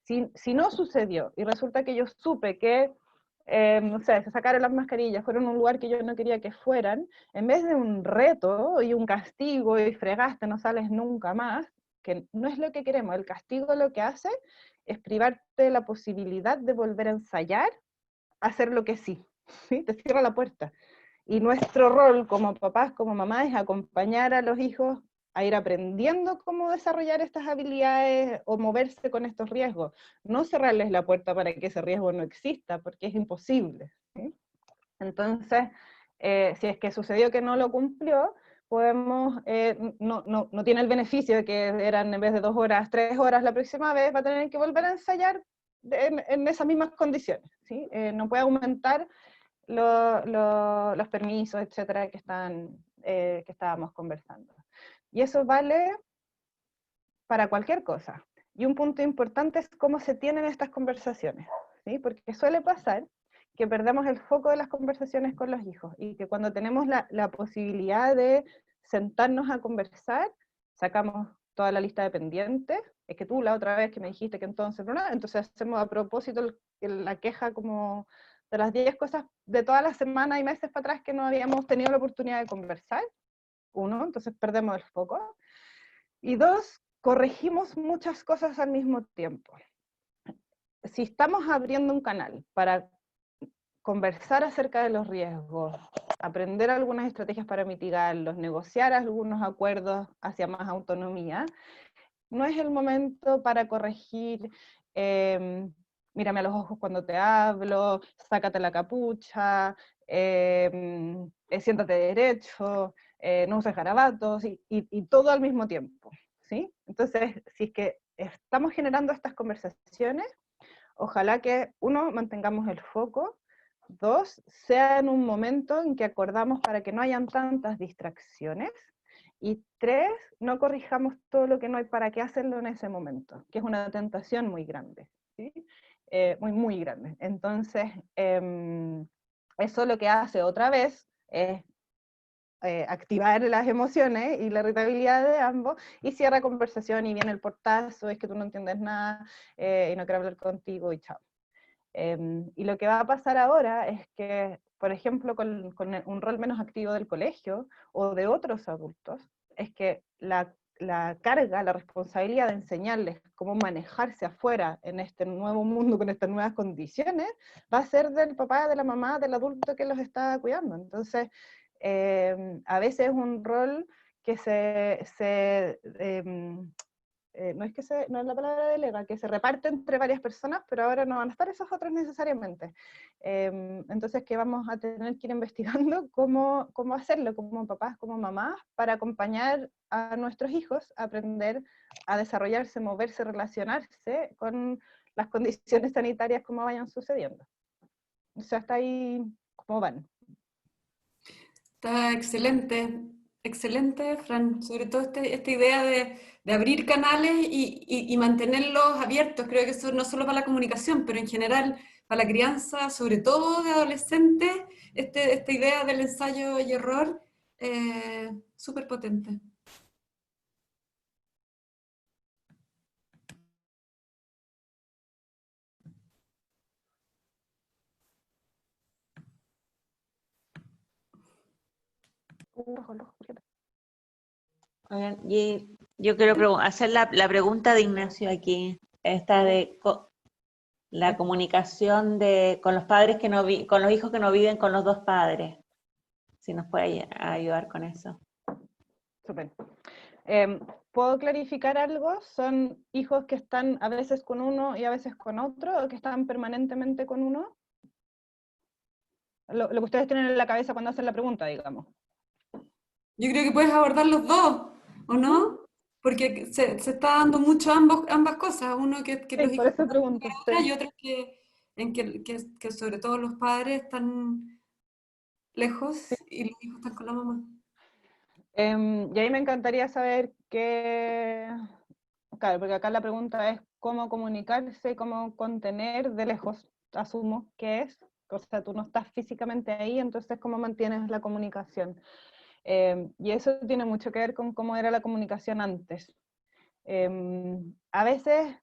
Si no sucedió y resulta que yo supe que, no sé, se sacaron las mascarillas, fueron a un lugar que yo no quería que fueran, en vez de un reto y un castigo y fregaste, no sales nunca más, que no es lo que queremos, el castigo lo que hace es privarte de la posibilidad de volver a ensayar, hacer lo que sí, ¿sí? Te cierra la puerta. Y nuestro rol como papás, como mamás, es acompañar a los hijos a ir aprendiendo cómo desarrollar estas habilidades o moverse con estos riesgos. No cerrarles la puerta para que ese riesgo no exista, porque es imposible, ¿sí? Entonces, si es que sucedió que no lo cumplió, podemos, no tiene el beneficio de que eran en vez de 2 horas, 3 horas la próxima vez, va a tener que volver a ensayar en esas mismas condiciones, ¿sí? No puede aumentar los permisos, etcétera, que estábamos conversando. Y eso vale para cualquier cosa. Y un punto importante es cómo se tienen estas conversaciones, ¿sí? Porque suele pasar que perdemos el foco de las conversaciones con los hijos, y que cuando tenemos la posibilidad de sentarnos a conversar, sacamos toda la lista de pendientes. Es que tú la otra vez que me dijiste que entonces, no, entonces hacemos a propósito la queja como de las 10 cosas de todas las semanas y meses para atrás que no habíamos tenido la oportunidad de conversar. 1, entonces perdemos el foco. Y 2, corregimos muchas cosas al mismo tiempo. Si estamos abriendo un canal para conversar acerca de los riesgos, aprender algunas estrategias para mitigarlos, negociar algunos acuerdos hacia más autonomía, no es el momento para corregir, mírame a los ojos cuando te hablo, sácate la capucha, siéntate derecho, no uses garabatos, y todo al mismo tiempo, ¿sí? Entonces, si es que estamos generando estas conversaciones, ojalá que, 1, mantengamos el foco, 2, sea en un momento en que acordamos para que no hayan tantas distracciones, y 3, no corrijamos todo lo que no hay para qué hacerlo en ese momento, que es una tentación muy grande, ¿sí? Muy, muy grande. Entonces, eso lo que hace otra vez es activar las emociones y la irritabilidad de ambos, y cierra conversación y viene el portazo, es que tú no entiendes nada, y no quiero hablar contigo, y chao. Y lo que va a pasar ahora es que, por ejemplo, con un rol menos activo del colegio o de otros adultos, es que la carga, la responsabilidad de enseñarles cómo manejarse afuera en este nuevo mundo con estas nuevas condiciones, va a ser del papá, de la mamá, del adulto que los está cuidando. Entonces, a veces es un rol que no es la palabra delega, que se reparte entre varias personas, pero ahora no van a estar esos otros necesariamente. Entonces, que vamos a tener que ir investigando cómo hacerlo como papás, como mamás, para acompañar a nuestros hijos a aprender a desarrollarse, moverse, relacionarse con las condiciones sanitarias como vayan sucediendo. O sea, hasta ahí, ¿cómo van? Está excelente, excelente, Fran. Sobre todo esta idea de abrir canales y mantenerlos abiertos. Creo que eso no solo para la comunicación, pero en general para la crianza, sobre todo de adolescentes, esta idea del ensayo y error, súper potente. Oigan, y yo quiero hacer la pregunta de Ignacio aquí, esta de la comunicación con los padres con los hijos que no viven con los dos padres. Si nos puede ayudar con eso. Súper. ¿Puedo clarificar algo? ¿Son hijos que están a veces con uno y a veces con otro, o que están permanentemente con uno? Lo que ustedes tienen en la cabeza cuando hacen la pregunta, digamos. Yo creo que puedes abordar los dos, ¿o no? Porque se está dando mucho ambas cosas. Uno que Sí, los por hijos eso están pregunto. ahora, Sí. y otro que sobre todo los padres están lejos y los hijos están con la mamá. Y ahí me encantaría saber claro, porque acá la pregunta es cómo comunicarse, cómo contener de lejos, asumo que es, o sea, tú no estás físicamente ahí, entonces cómo mantienes la comunicación. Y eso tiene mucho que ver con cómo era la comunicación antes. A veces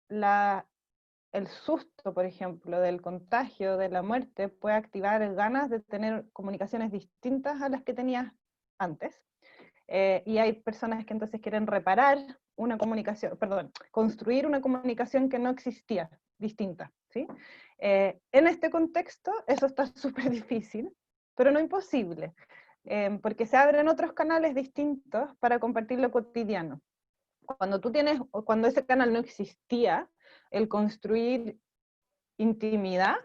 el susto, por ejemplo, del contagio, de la muerte, puede activar ganas de tener comunicaciones distintas a las que tenías antes. Y hay personas que entonces quieren reparar una comunicación, perdón, construir una comunicación que no existía, distinta, ¿sí? En este contexto eso está súper difícil, pero no imposible, porque se abren otros canales distintos para compartir lo cotidiano. Cuando ese canal no existía, el construir intimidad,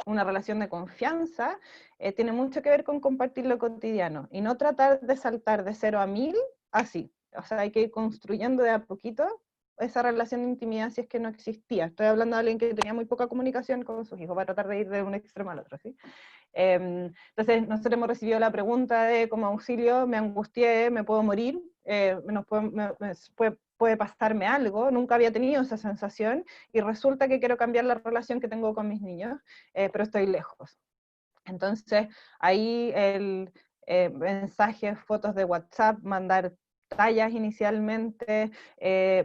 una relación de confianza, tiene mucho que ver con compartir lo cotidiano y no tratar de saltar de 0 a 1000 así. O sea, hay que ir construyendo de a poquito esa relación de intimidad si es que no existía. Estoy hablando de alguien que tenía muy poca comunicación con sus hijos, va a tratar de ir de un extremo al otro, ¿sí? Entonces, nosotros hemos recibido la pregunta de como auxilio, me angustié, me puedo morir, puede pasarme algo, nunca había tenido esa sensación y resulta que quiero cambiar la relación que tengo con mis niños, pero estoy lejos. Entonces, ahí el mensajes, fotos de WhatsApp, mandar tallas inicialmente,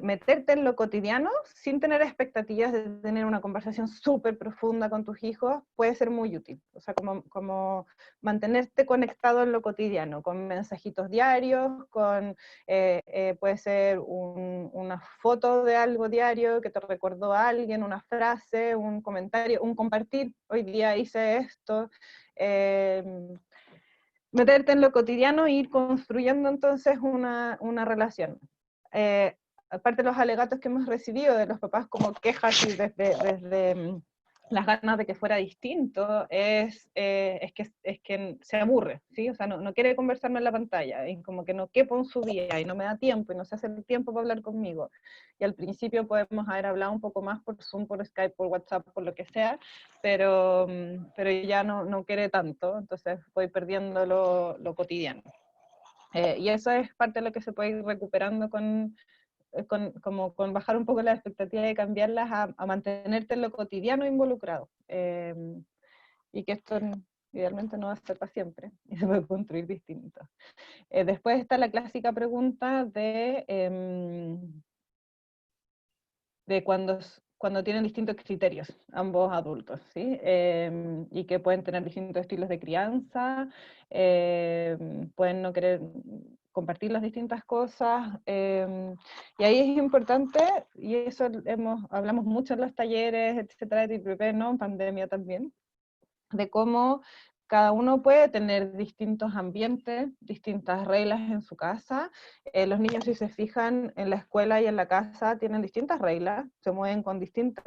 meterte en lo cotidiano sin tener expectativas de tener una conversación súper profunda con tus hijos, puede ser muy útil. O sea, como mantenerte conectado en lo cotidiano, con mensajitos diarios, puede ser una foto de algo diario que te recordó a alguien, una frase, un comentario, un compartir, hoy día hice esto, meterte en lo cotidiano e ir construyendo entonces una relación. Aparte de los alegatos que hemos recibido de los papás como quejas y desde las ganas de que fuera distinto, es que se aburre, ¿sí? O sea, no quiere conversarme en la pantalla, y como que no quepo en su día, y no me da tiempo, y no se hace el tiempo para hablar conmigo. Y al principio podemos haber hablado un poco más por Zoom, por Skype, por WhatsApp, por lo que sea, pero ya no quiere tanto, entonces voy perdiendo lo cotidiano. Y eso es parte de lo que se puede ir recuperando con bajar un poco la expectativa de cambiarlas a mantenerte en lo cotidiano involucrado. Y que esto idealmente no va a ser para siempre, y se puede construir distinto. Después está la clásica pregunta de cuando tienen distintos criterios, ambos adultos, ¿sí? Y que pueden tener distintos estilos de crianza, pueden no querer compartir las distintas cosas, y ahí es importante, y eso hablamos mucho en los talleres, etcétera, de TPP, ¿no? En pandemia también, de cómo cada uno puede tener distintos ambientes, distintas reglas en su casa. Los niños, si se fijan, en la escuela y en la casa tienen distintas reglas, se mueven con distintos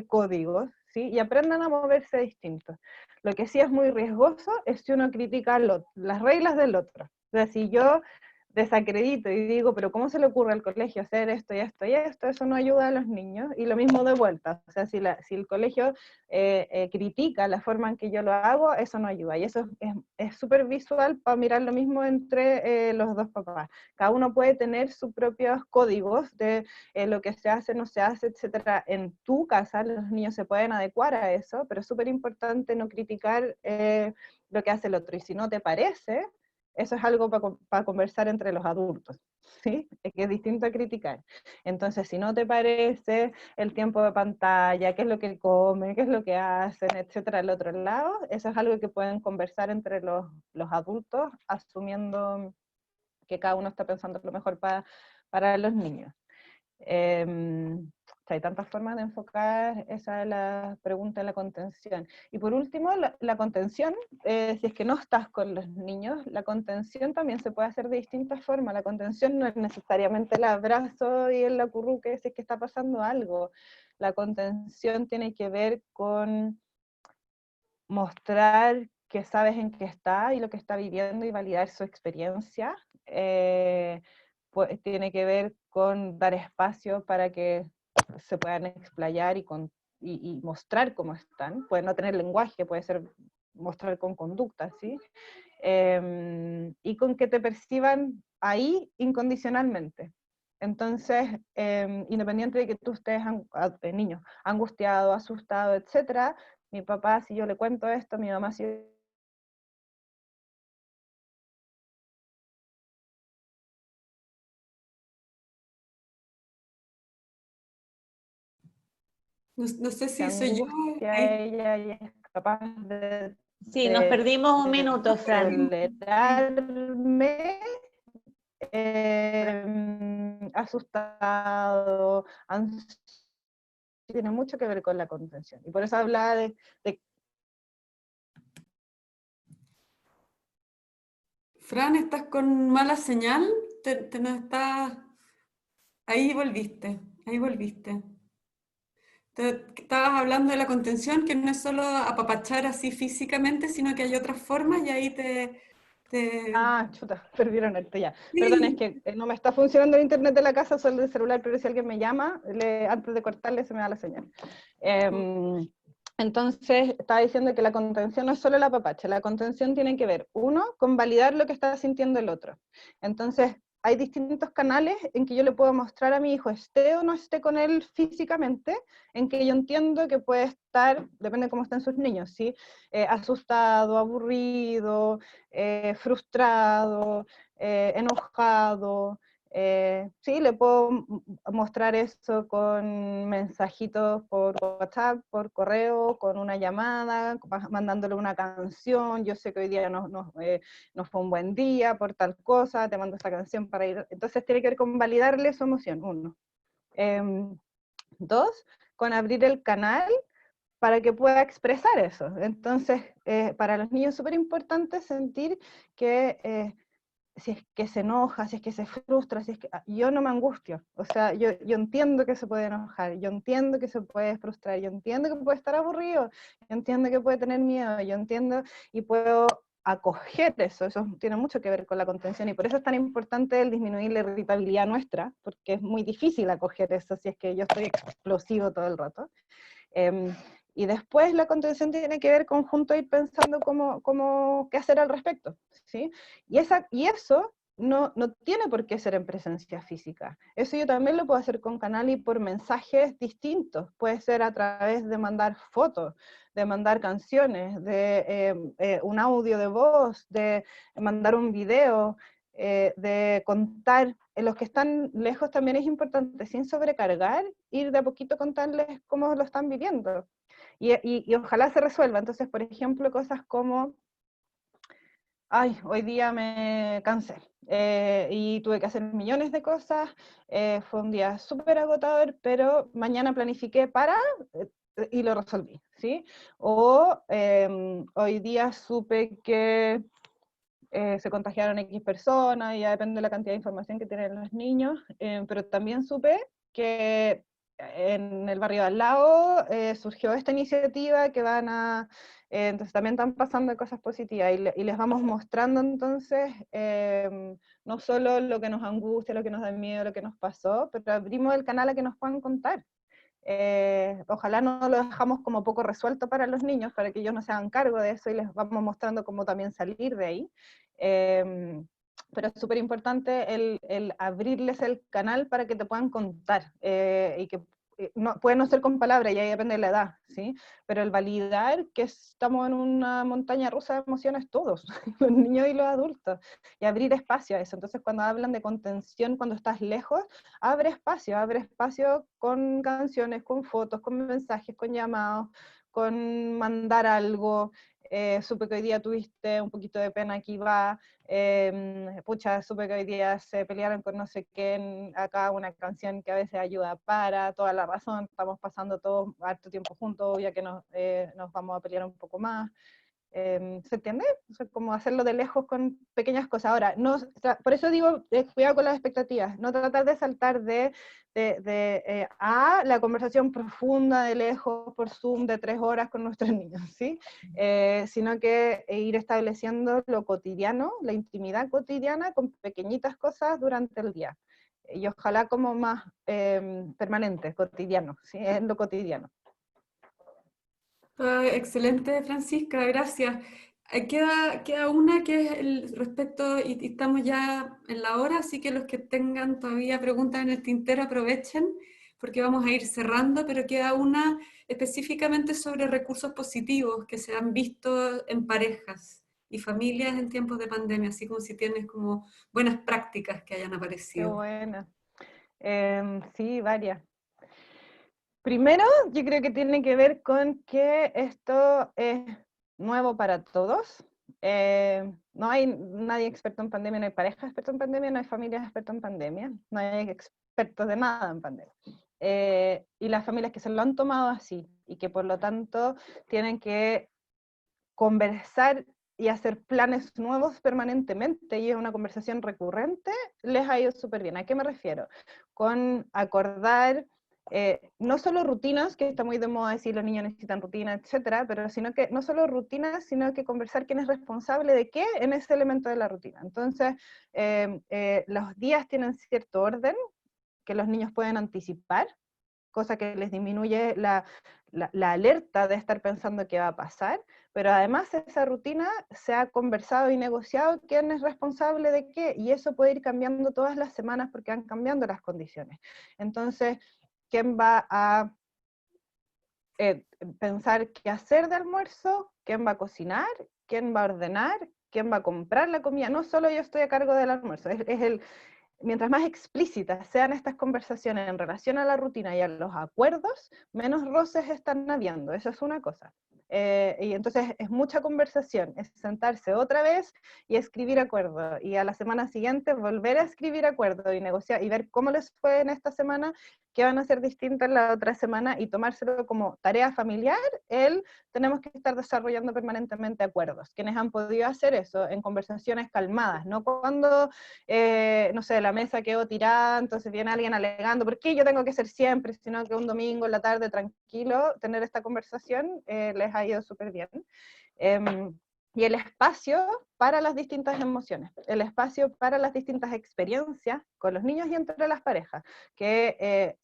códigos, ¿sí? Y aprendan a moverse distintos. Lo que sí es muy riesgoso es si uno critica las reglas del otro. O sea, si yo desacredito y digo, pero ¿cómo se le ocurre al colegio hacer esto y esto y esto? Eso no ayuda a los niños, y lo mismo de vuelta. O sea, si el colegio critica la forma en que yo lo hago, eso no ayuda. Y eso es súper visual para mirar lo mismo entre los dos papás. Cada uno puede tener sus propios códigos de lo que se hace, no se hace, etcétera. En tu casa los niños se pueden adecuar a eso, pero es súper importante no criticar lo que hace el otro. Y si no te parece, eso es algo para conversar entre los adultos, ¿sí? Es que es distinto a criticar. Entonces, si no te parece el tiempo de pantalla, qué es lo que comen, qué es lo que hacen, etcétera, al otro lado, eso es algo que pueden conversar entre los adultos, asumiendo que cada uno está pensando lo mejor para los niños. Hay tantas formas de enfocar esa la pregunta de la contención. Y por último, la contención, si es que no estás con los niños, la contención también se puede hacer de distintas formas. La contención no es necesariamente el abrazo y el acurruque si es que está pasando algo. La contención tiene que ver con mostrar que sabes en qué está y lo que está viviendo y validar su experiencia. Pues, tiene que ver con dar espacio para que se puedan explayar y mostrar cómo están. Puede no tener lenguaje, puede ser mostrar con conducta, ¿sí? Y con que te perciban ahí incondicionalmente. Entonces, independiente de que tú estés niño angustiado, asustado, etcétera, mi papá, si yo le cuento esto, mi mamá, si No sé si soy yo. angustia ella y es capaz Sí, nos perdimos un minuto, Fran. tolerarme asustado, ansioso, tiene mucho que ver con la contención. Y por eso hablaba de Fran, ¿estás con mala señal? No estás... Ahí volviste, ahí volviste. Estabas hablando de la contención, que no es solo apapachar así físicamente, sino que hay otras formas y ahí Ah, chuta, perdieron esto ya. Perdón, es Sí. que no me está funcionando el internet de la casa, solo el celular, pero si alguien me llama, antes de cortarle se me da la señal. Entonces, estaba diciendo que la contención no es solo la papacha, la contención tiene que ver, uno, con validar lo que está sintiendo el otro. Entonces, hay distintos canales en que yo le puedo mostrar a mi hijo, esté o no esté con él físicamente, en que yo entiendo que puede estar, depende de cómo estén sus niños, ¿sí? Asustado, aburrido, frustrado, enojado. Sí, le puedo mostrar eso con mensajitos por WhatsApp, por correo, con una llamada, mandándole una canción. Yo sé que hoy día no fue un buen día por tal cosa, te mando esta canción para ir. Entonces tiene que ver con validarle su emoción, uno. Dos, con abrir el canal para que pueda expresar eso. Entonces, para los niños es súper importante sentir que si es que se enoja, si es que se frustra, si es que yo no me angustio. O sea, yo entiendo que se puede enojar, yo entiendo que se puede frustrar, yo entiendo que puede estar aburrido, yo entiendo que puede tener miedo, yo entiendo y puedo acoger eso. Eso tiene mucho que ver con la contención y por eso es tan importante el disminuir la irritabilidad nuestra, porque es muy difícil acoger eso si es que yo estoy explosivo todo el rato. Y después la contención tiene que ver con junto ir pensando qué hacer al respecto, ¿sí? Y eso no tiene por qué ser en presencia física. Eso yo también lo puedo hacer con canal y por mensajes distintos. Puede ser a través de mandar fotos, de mandar canciones, de un audio de voz, de mandar un video, de contar. En los que están lejos también es importante, sin sobrecargar, ir de a poquito contarles cómo lo están viviendo. Y ojalá se resuelva. Entonces, por ejemplo, cosas como, ay, hoy día me cansé y tuve que hacer millones de cosas, fue un día súper agotador, pero mañana planifiqué y lo resolví, ¿sí? O hoy día supe que se contagiaron X personas, y ya depende de la cantidad de información que tienen los niños, pero también supe que en el barrio de al lado surgió esta iniciativa que entonces también están pasando cosas positivas y les vamos mostrando entonces no solo lo que nos angustia, lo que nos da miedo, lo que nos pasó, pero abrimos el canal a que nos puedan contar. Ojalá no lo dejamos como poco resuelto para los niños, para que ellos no se hagan cargo de eso y les vamos mostrando cómo también salir de ahí. Pero es súper importante el abrirles el canal para que te puedan contar y que puede no ser con palabras, y ahí depende de la edad, ¿sí? Pero el validar que estamos en una montaña rusa de emociones todos, los niños y los adultos, y abrir espacio a eso. Entonces cuando hablan de contención cuando estás lejos, abre espacio con canciones, con fotos, con mensajes, con llamados, con mandar algo. Supe que hoy día tuviste un poquito de pena, aquí va. Pucha, supe que hoy día se pelearon con no sé quién, acá una canción que a veces ayuda para, toda la razón, estamos pasando todo harto tiempo juntos, ya que nos vamos a pelear un poco más. ¿Se entiende? O sea, como hacerlo de lejos con pequeñas cosas. Ahora, no, por eso digo, cuidado con las expectativas, no tratar de saltar a la conversación profunda de lejos por Zoom de 3 horas con nuestros niños, ¿sí? Sino que ir estableciendo lo cotidiano, la intimidad cotidiana con pequeñitas cosas durante el día. Y ojalá como más permanente, cotidiano, ¿sí? En lo cotidiano. Excelente, Francisca, gracias. Queda una que es el respecto, y estamos ya en la hora, así que los que tengan todavía preguntas en el tintero aprovechen, porque vamos a ir cerrando, pero queda una específicamente sobre recursos positivos que se han visto en parejas y familias en tiempos de pandemia, así como si tienes como buenas prácticas que hayan Qué aparecido. buena. Sí, varias. Primero, yo creo que tiene que ver con que esto es nuevo para todos. No hay nadie experto en pandemia, no hay pareja experta en pandemia, no hay familias expertas en pandemia, no hay expertos de nada en pandemia. Y las familias que se lo han tomado así y que por lo tanto tienen que conversar y hacer planes nuevos permanentemente, y es una conversación recurrente, les ha ido súper bien. ¿A qué me refiero? Con acordar no solo rutinas, que está muy de moda decir los niños necesitan rutinas, etcétera, pero sino que no solo rutinas, sino que conversar quién es responsable de qué en ese elemento de la rutina. Entonces, los días tienen cierto orden que los niños pueden anticipar, cosa que les disminuye la alerta de estar pensando qué va a pasar, pero además esa rutina se ha conversado y negociado quién es responsable de qué, y eso puede ir cambiando todas las semanas porque van cambiando las condiciones. Entonces, ¿quién va a pensar qué hacer de almuerzo? ¿Quién va a cocinar? ¿Quién va a ordenar? ¿Quién va a comprar la comida? No solo yo estoy a cargo del almuerzo, mientras más explícitas sean estas conversaciones en relación a la rutina y a los acuerdos, menos roces están habiendo, eso es una cosa. Y entonces es mucha conversación, es sentarse otra vez y escribir acuerdos, y a la semana siguiente volver a escribir acuerdos y negociar, y ver cómo les fue en esta semana, qué van a hacer distinto en la otra semana, y tomárselo como tarea familiar. Tenemos que estar desarrollando permanentemente acuerdos. Quienes han podido hacer eso en conversaciones calmadas, no cuando, no sé, la mesa quedó tirada, entonces viene alguien alegando, ¿por qué yo tengo que ser siempre? Sino que un domingo en la tarde tranquilo, tener esta conversación, les ha ido súper bien. Y el espacio para las distintas emociones, el espacio para las distintas experiencias con los niños y entre las parejas, que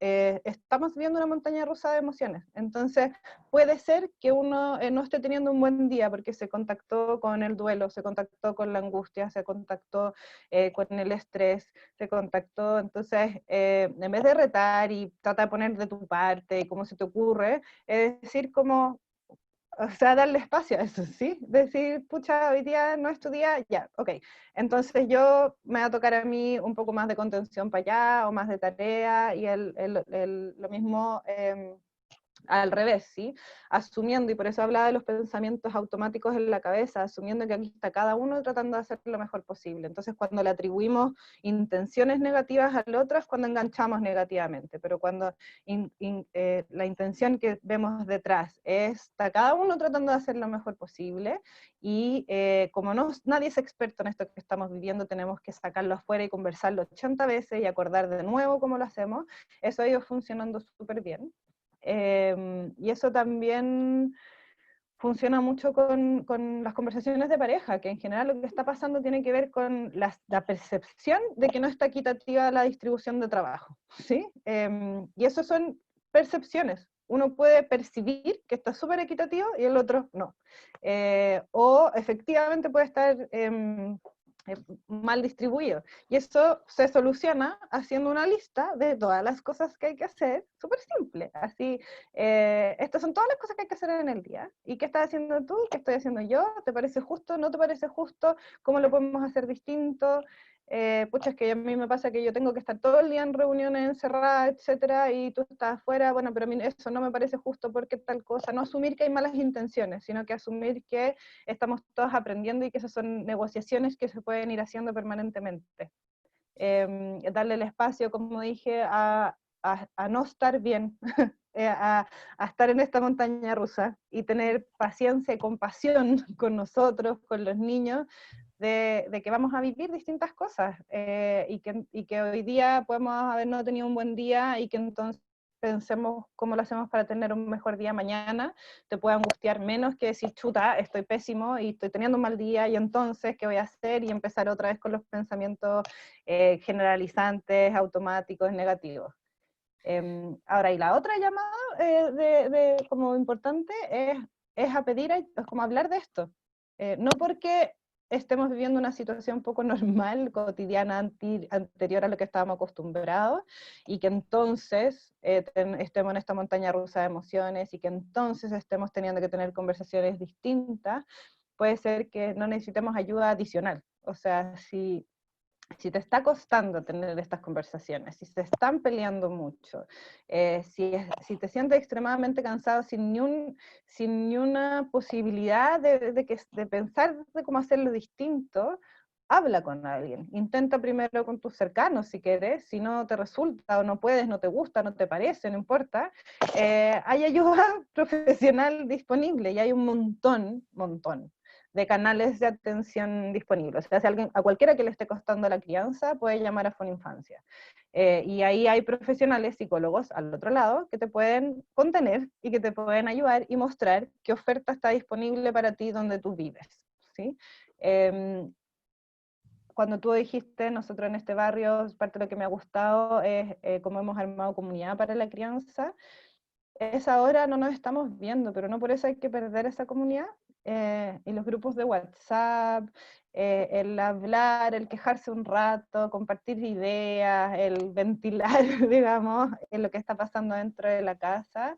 estamos viendo una montaña rusa de emociones. Entonces, puede ser que uno no esté teniendo un buen día porque se contactó con el duelo, se contactó con la angustia, se contactó con el estrés, se contactó. Entonces, en vez de retar y tratar de poner de tu parte y cómo se te ocurre, es decir, como, o sea, darle espacio a eso, ¿sí? Decir, pucha, hoy día no es tu día, ya, ok. Entonces me va a tocar a mí un poco más de contención para allá, o más de tarea, y lo mismo al revés, ¿sí? Asumiendo, y por eso hablaba de los pensamientos automáticos en la cabeza, asumiendo que aquí está cada uno tratando de hacer lo mejor posible. Entonces, cuando le atribuimos intenciones negativas al otro es cuando enganchamos negativamente, pero cuando la intención que vemos detrás está cada uno tratando de hacer lo mejor posible, y como nadie es experto en esto que estamos viviendo, tenemos que sacarlo afuera y conversarlo 80 veces y acordar de nuevo cómo lo hacemos. Eso ha ido funcionando súper bien. Y eso también funciona mucho con las conversaciones de pareja, que en general lo que está pasando tiene que ver con la percepción de que no está equitativa la distribución de trabajo, ¿sí? Y eso son percepciones. Uno puede percibir que está súper equitativo y el otro no. O efectivamente puede estar mal distribuido. Y eso se soluciona haciendo una lista de todas las cosas que hay que hacer, súper simple. Así, estas son todas las cosas que hay que hacer en el día. ¿Y qué estás haciendo tú? ¿Qué estoy haciendo yo? ¿Te parece justo? ¿No te parece justo? ¿Cómo lo podemos hacer distinto? Pucha, es que a mí me pasa que yo tengo que estar todo el día en reuniones encerradas, etcétera, y tú estás afuera. Bueno, pero a mí eso no me parece justo porque tal cosa. No asumir que hay malas intenciones, sino que asumir que estamos todos aprendiendo y que esas son negociaciones que se pueden ir haciendo permanentemente. Darle el espacio, como dije, a no estar bien, a estar en esta montaña rusa, y tener paciencia y compasión con nosotros, con los niños, de que vamos a vivir distintas cosas, y que hoy día podemos haber no tenido un buen día, y que entonces pensemos cómo lo hacemos para tener un mejor día mañana. Te puede angustiar menos que decir, chuta, estoy pésimo y estoy teniendo un mal día, y entonces, ¿qué voy a hacer? Y empezar otra vez con los pensamientos generalizantes, automáticos, negativos. Ahora, y la otra llamada como importante es a pedir, es como hablar de esto. No porque estemos viviendo una situación poco normal, cotidiana, anterior a lo que estábamos acostumbrados, y que entonces estemos en esta montaña rusa de emociones, y que entonces estemos teniendo que tener conversaciones distintas. Puede ser que no necesitemos ayuda adicional. O sea, si te está costando tener estas conversaciones, si se están peleando mucho, si te sientes extremadamente cansado sin ni una posibilidad de pensar de cómo hacerlo distinto, habla con alguien. Intenta primero con tus cercanos si quieres. Si no te resulta o no puedes, no te gusta, no te parece, no importa, hay ayuda profesional disponible, y hay un montón de canales de atención disponibles. O sea, si a cualquiera que le esté costando la crianza puede llamar a Foninfancia. Y ahí hay profesionales, psicólogos al otro lado, que te pueden contener y que te pueden ayudar y mostrar qué oferta está disponible para ti donde tú vives, ¿sí? Cuando tú dijiste, nosotros en este barrio, parte de lo que me ha gustado es cómo hemos armado comunidad para la crianza. Esa hora no nos estamos viendo, pero no por eso hay que perder esa comunidad. Y los grupos de WhatsApp, el hablar, el quejarse un rato, compartir ideas, el ventilar, digamos, en lo que está pasando dentro de la casa,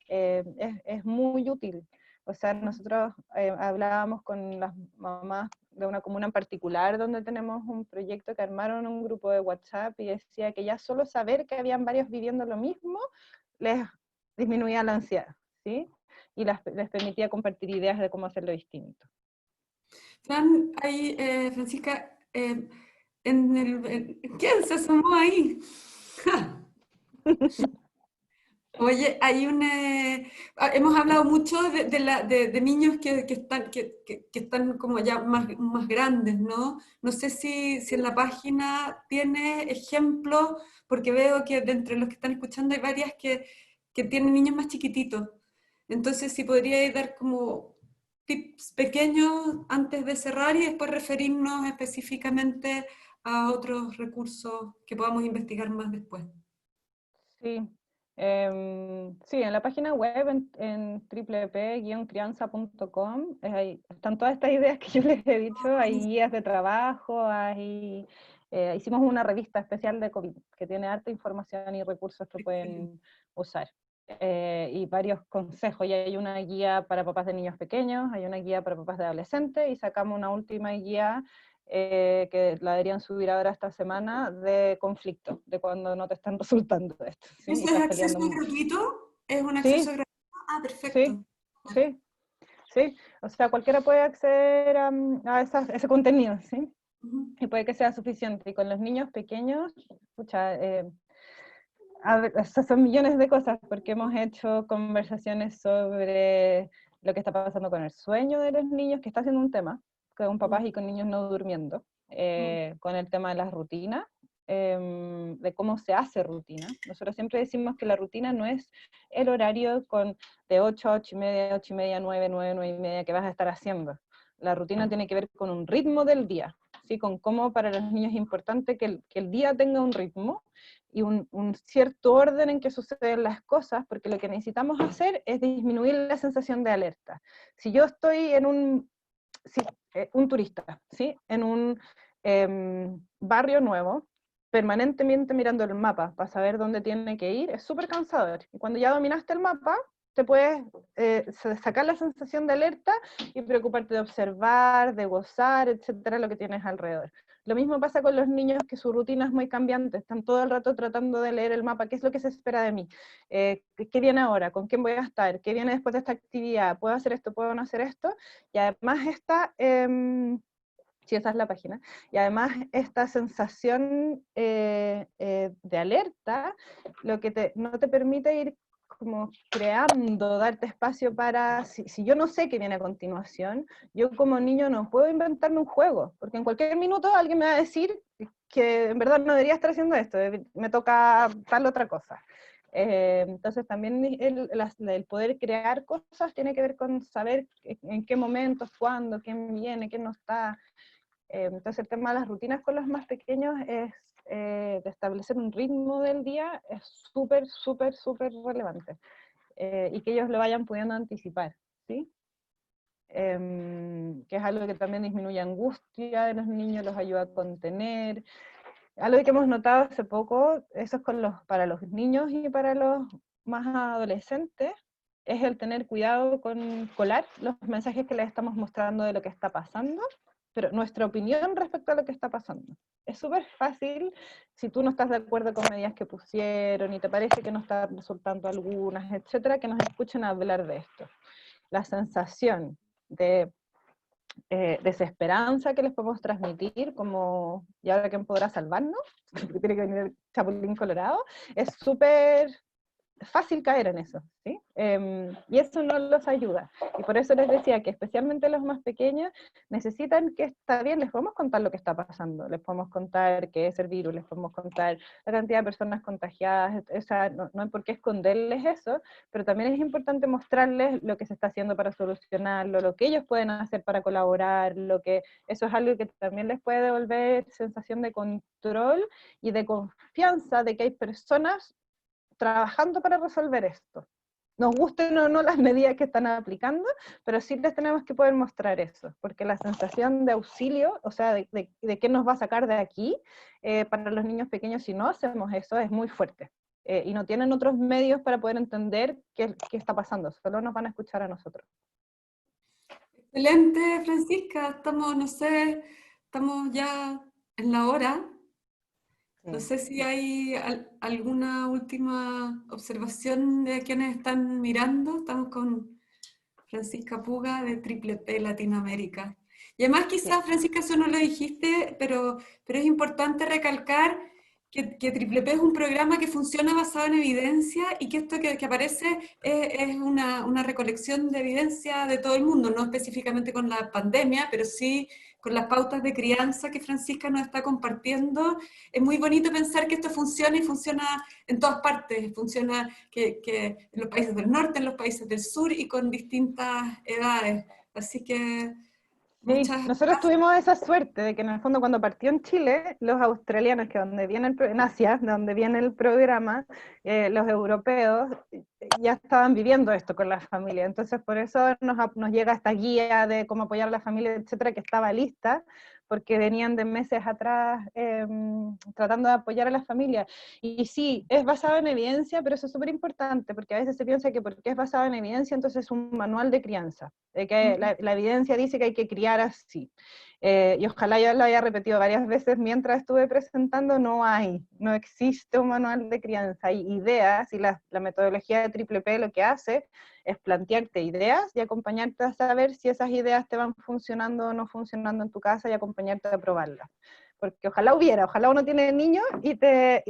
es muy útil. O sea, nosotros hablábamos con las mamás de una comuna en particular donde tenemos un proyecto que armaron un grupo de WhatsApp y decía que ya solo saber que habían varios viviendo lo mismo les disminuía la ansiedad, ¿sí? Y les permitía compartir ideas de cómo hacerlo distinto. Fran, ahí, Francisca, ¿quién se asomó ahí? Oye, hemos hablado mucho de niños que están como ya más grandes, ¿no? No sé si en la página tiene ejemplos, porque veo que de entre los que están escuchando hay varias que tienen niños más chiquititos. Entonces, si podríais dar como tips pequeños antes de cerrar y después referirnos específicamente a otros recursos que podamos investigar más después. Sí, sí, en la página web, en www.crianza.com, ahí están todas estas ideas que yo les he dicho, hay guías de trabajo, hicimos una revista especial de COVID, que tiene harta información y recursos que pueden usar, y varios consejos, y hay una guía para papás de niños pequeños, hay una guía para papás de adolescentes, y sacamos una última guía que la deberían subir ahora esta semana, de conflicto, de cuando no te están resultando esto. ¿Sí? ¿Eso es acceso gratuito? ¿Es un acceso Sí, gratuito? Ah, sí, perfecto. sí, sí. O sea, cualquiera puede acceder a ese contenido, ¿sí? Ujú. Y puede que sea suficiente. Y con los niños pequeños, escucha, a ver, esas son millones de cosas, porque hemos hecho conversaciones sobre lo que está pasando con el sueño de los niños, que está siendo un tema, con papás y con niños no durmiendo, con el tema de las rutinas, de cómo se hace rutina. Nosotros siempre decimos que la rutina no es el horario de 8 a 8 y media, 9, 9 y media que vas a estar haciendo. La rutina tiene que ver con un ritmo del día, ¿sí? Con cómo para los niños es importante que el día tenga un ritmo, y un cierto orden en que suceden las cosas, porque lo que necesitamos hacer es disminuir la sensación de alerta. Si yo estoy en un turista, ¿sí? En un barrio nuevo, permanentemente mirando el mapa para saber dónde tiene que ir, es súper cansador. Y cuando ya dominaste el mapa, te puedes sacar la sensación de alerta y preocuparte de observar, de gozar, etcétera, lo que tienes alrededor. Lo mismo pasa con los niños, que su rutina es muy cambiante, están todo el rato tratando de leer el mapa, qué es lo que se espera de mí, qué viene ahora, con quién voy a estar, qué viene después de esta actividad, puedo hacer esto, puedo no hacer esto, y además sí, esa es la página, y además esta sensación de alerta, lo que no te permite ir como creando, darte espacio para, si yo no sé qué viene a continuación, yo como niño no puedo inventarme un juego, porque en cualquier minuto alguien me va a decir que en verdad no debería estar haciendo esto, me toca tal otra cosa. Entonces también el poder crear cosas tiene que ver con saber en qué momentos, cuándo, quién viene, quién no está. Entonces el tema de las rutinas con los más pequeños es de establecer un ritmo del día, es súper, súper, súper relevante, y que ellos lo vayan pudiendo anticipar, ¿sí? Que es algo que también disminuye angustia de los niños, los ayuda a contener. Algo que hemos notado hace poco, eso es para los niños y para los más adolescentes, es el tener cuidado con colar los mensajes que les estamos mostrando de lo que está pasando, pero nuestra opinión respecto a lo que está pasando. Es súper fácil, si tú no estás de acuerdo con medidas que pusieron y te parece que no está resultando algunas, etcétera, que nos escuchen hablar de esto. La sensación de desesperanza que les podemos transmitir, como ¿y ahora quién podrá salvarnos? Porque tiene que venir el Chapulín Colorado, es súper fácil caer en eso, ¿sí? Y eso no los ayuda. Y por eso les decía que especialmente los más pequeños necesitan que está bien, les podemos contar lo que está pasando, les podemos contar qué es el virus, les podemos contar la cantidad de personas contagiadas, o sea, no hay por qué esconderles eso, pero también es importante mostrarles lo que se está haciendo para solucionarlo, lo que ellos pueden hacer para colaborar, eso es algo que también les puede devolver sensación de control y de confianza de que hay personas trabajando para resolver esto. Nos gusten o no las medidas que están aplicando, pero sí les tenemos que poder mostrar eso, porque la sensación de auxilio, o sea, de qué nos va a sacar de aquí, para los niños pequeños si no hacemos eso, es muy fuerte. Y no tienen otros medios para poder entender qué está pasando, solo nos van a escuchar a nosotros. Excelente, Francisca. Estamos, no sé, estamos ya en la hora. No sé si hay alguna última observación de quienes están mirando. Estamos con Francisca Puga de Triple P Latinoamérica. Y además quizás, Francisca, eso no lo dijiste, pero es importante recalcar que Triple P es un programa que funciona basado en evidencia y que esto que aparece es una recolección de evidencia de todo el mundo, no específicamente con la pandemia, pero sí con las pautas de crianza que Francisca nos está compartiendo. Es muy bonito pensar que esto funciona y funciona en todas partes, funciona que en los países del norte, en los países del sur y con distintas edades. Así que Sí, muchas nosotros gracias. tuvimos esa suerte de que en el fondo cuando partió en Chile, los australianos, que donde viene en Asia, de donde viene el programa, los europeos ya estaban viviendo esto con la familia. Entonces por eso nos llega esta guía de cómo apoyar a la familia, etcétera, que estaba lista, porque venían de meses atrás tratando de apoyar a la familia. Y sí, es basado en evidencia, pero eso es súper importante, porque a veces se piensa que porque es basado en evidencia, entonces es un manual de crianza, de que la evidencia dice que hay que criar así. Y ojalá yo lo haya repetido varias veces mientras estuve presentando, no existe un manual de crianza, hay ideas, y la metodología de Triple P lo que hace es plantearte ideas y acompañarte a saber si esas ideas te van funcionando o no funcionando en tu casa y acompañarte a probarlas. Porque ojalá uno tiene niños y te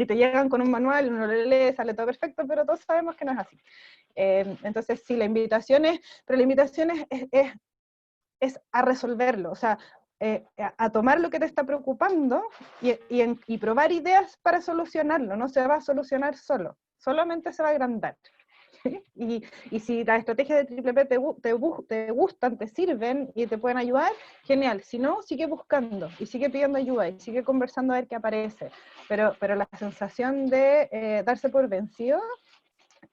llegan con un manual, uno lo lee, sale todo perfecto, pero todos sabemos que no es así. Entonces sí, la invitación es a resolverlo, o sea, a tomar lo que te está preocupando y probar ideas para solucionarlo. No se va a solucionar solo, solamente se va a agrandar. Y si las estrategias de Triple P te gustan, te sirven y te pueden ayudar, genial. Si no, sigue buscando y sigue pidiendo ayuda y sigue conversando a ver qué aparece. Pero la sensación de darse por vencido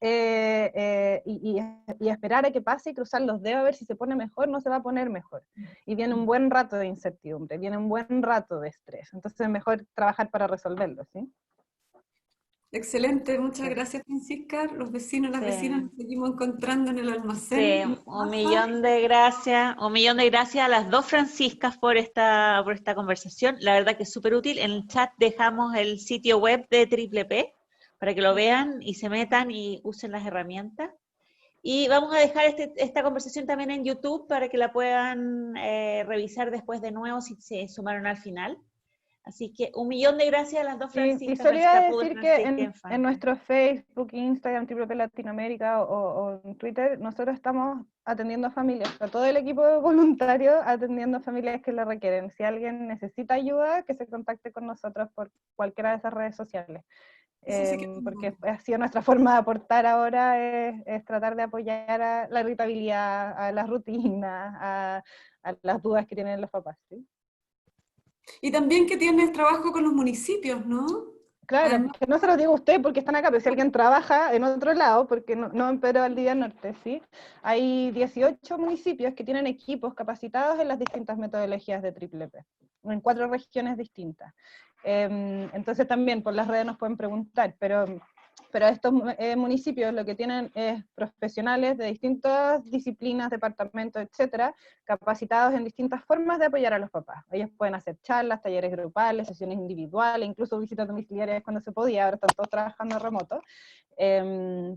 y esperar a que pase y cruzar los dedos a ver si se pone mejor, no se va a poner mejor. Y viene un buen rato de incertidumbre, viene un buen rato de estrés. Entonces es mejor trabajar para resolverlo, ¿sí? Excelente, muchas gracias, Francisca. Los vecinos, las vecinas nos seguimos encontrando en el almacén. Sí, un millón de gracias a las dos Franciscas por esta conversación. La verdad que es súper útil. En el chat dejamos el sitio web de Triple P para que lo vean y se metan y usen las herramientas. Y vamos a dejar esta conversación también en YouTube para que la puedan revisar después de nuevo si se sumaron al final. Así que un millón de gracias a las dos Sí, y Franciscas, solo iba a Francisca Puga y decir que Francisca en Infante. nuestro Facebook, Instagram, Triple P Latinoamérica o en Twitter, nosotros estamos atendiendo a familias, a todo el equipo de voluntarios atendiendo a familias que lo requieren. Si alguien necesita ayuda, que se contacte con nosotros por cualquiera de esas redes sociales. Eso sí que Porque ha sido nuestra forma de aportar ahora, es tratar de apoyar a la irritabilidad, a las rutinas, a las dudas que tienen los papás, ¿sí? Y también que tienes trabajo con los municipios, ¿no? Claro, Además, que no se los digo a usted porque están acá, pero si alguien trabaja en otro lado, porque no en Pedro Valdivia Norte, ¿sí? Hay 18 municipios que tienen equipos capacitados en las distintas metodologías de Triple P, en 4 regiones distintas. Entonces también por las redes nos pueden preguntar, pero estos municipios lo que tienen es profesionales de distintas disciplinas, departamentos, etcétera, capacitados en distintas formas de apoyar a los papás. Ellos pueden hacer charlas, talleres grupales, sesiones individuales, incluso visitas domiciliarias cuando se podía, ahora están todos trabajando remoto,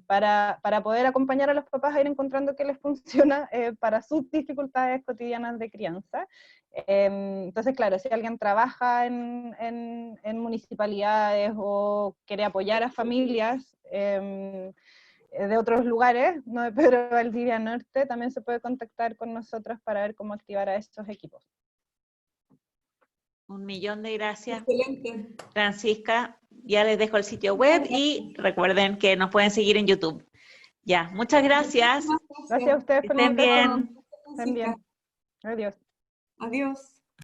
para poder acompañar a los papás a ir encontrando qué les funciona para sus dificultades cotidianas de crianza. Entonces, claro, si alguien trabaja en municipalidades o quiere apoyar a familias de otros lugares, no de Pedro Valdivia Norte, también se puede contactar con nosotros para ver cómo activar a estos equipos. 1.000.000 de gracias, Excelente. Francisca. Ya les dejo el sitio web y recuerden que nos pueden seguir en YouTube. Ya, muchas gracias. Gracias a ustedes Que por la estén invitación. bien. Estén bien. Adiós. Adiós.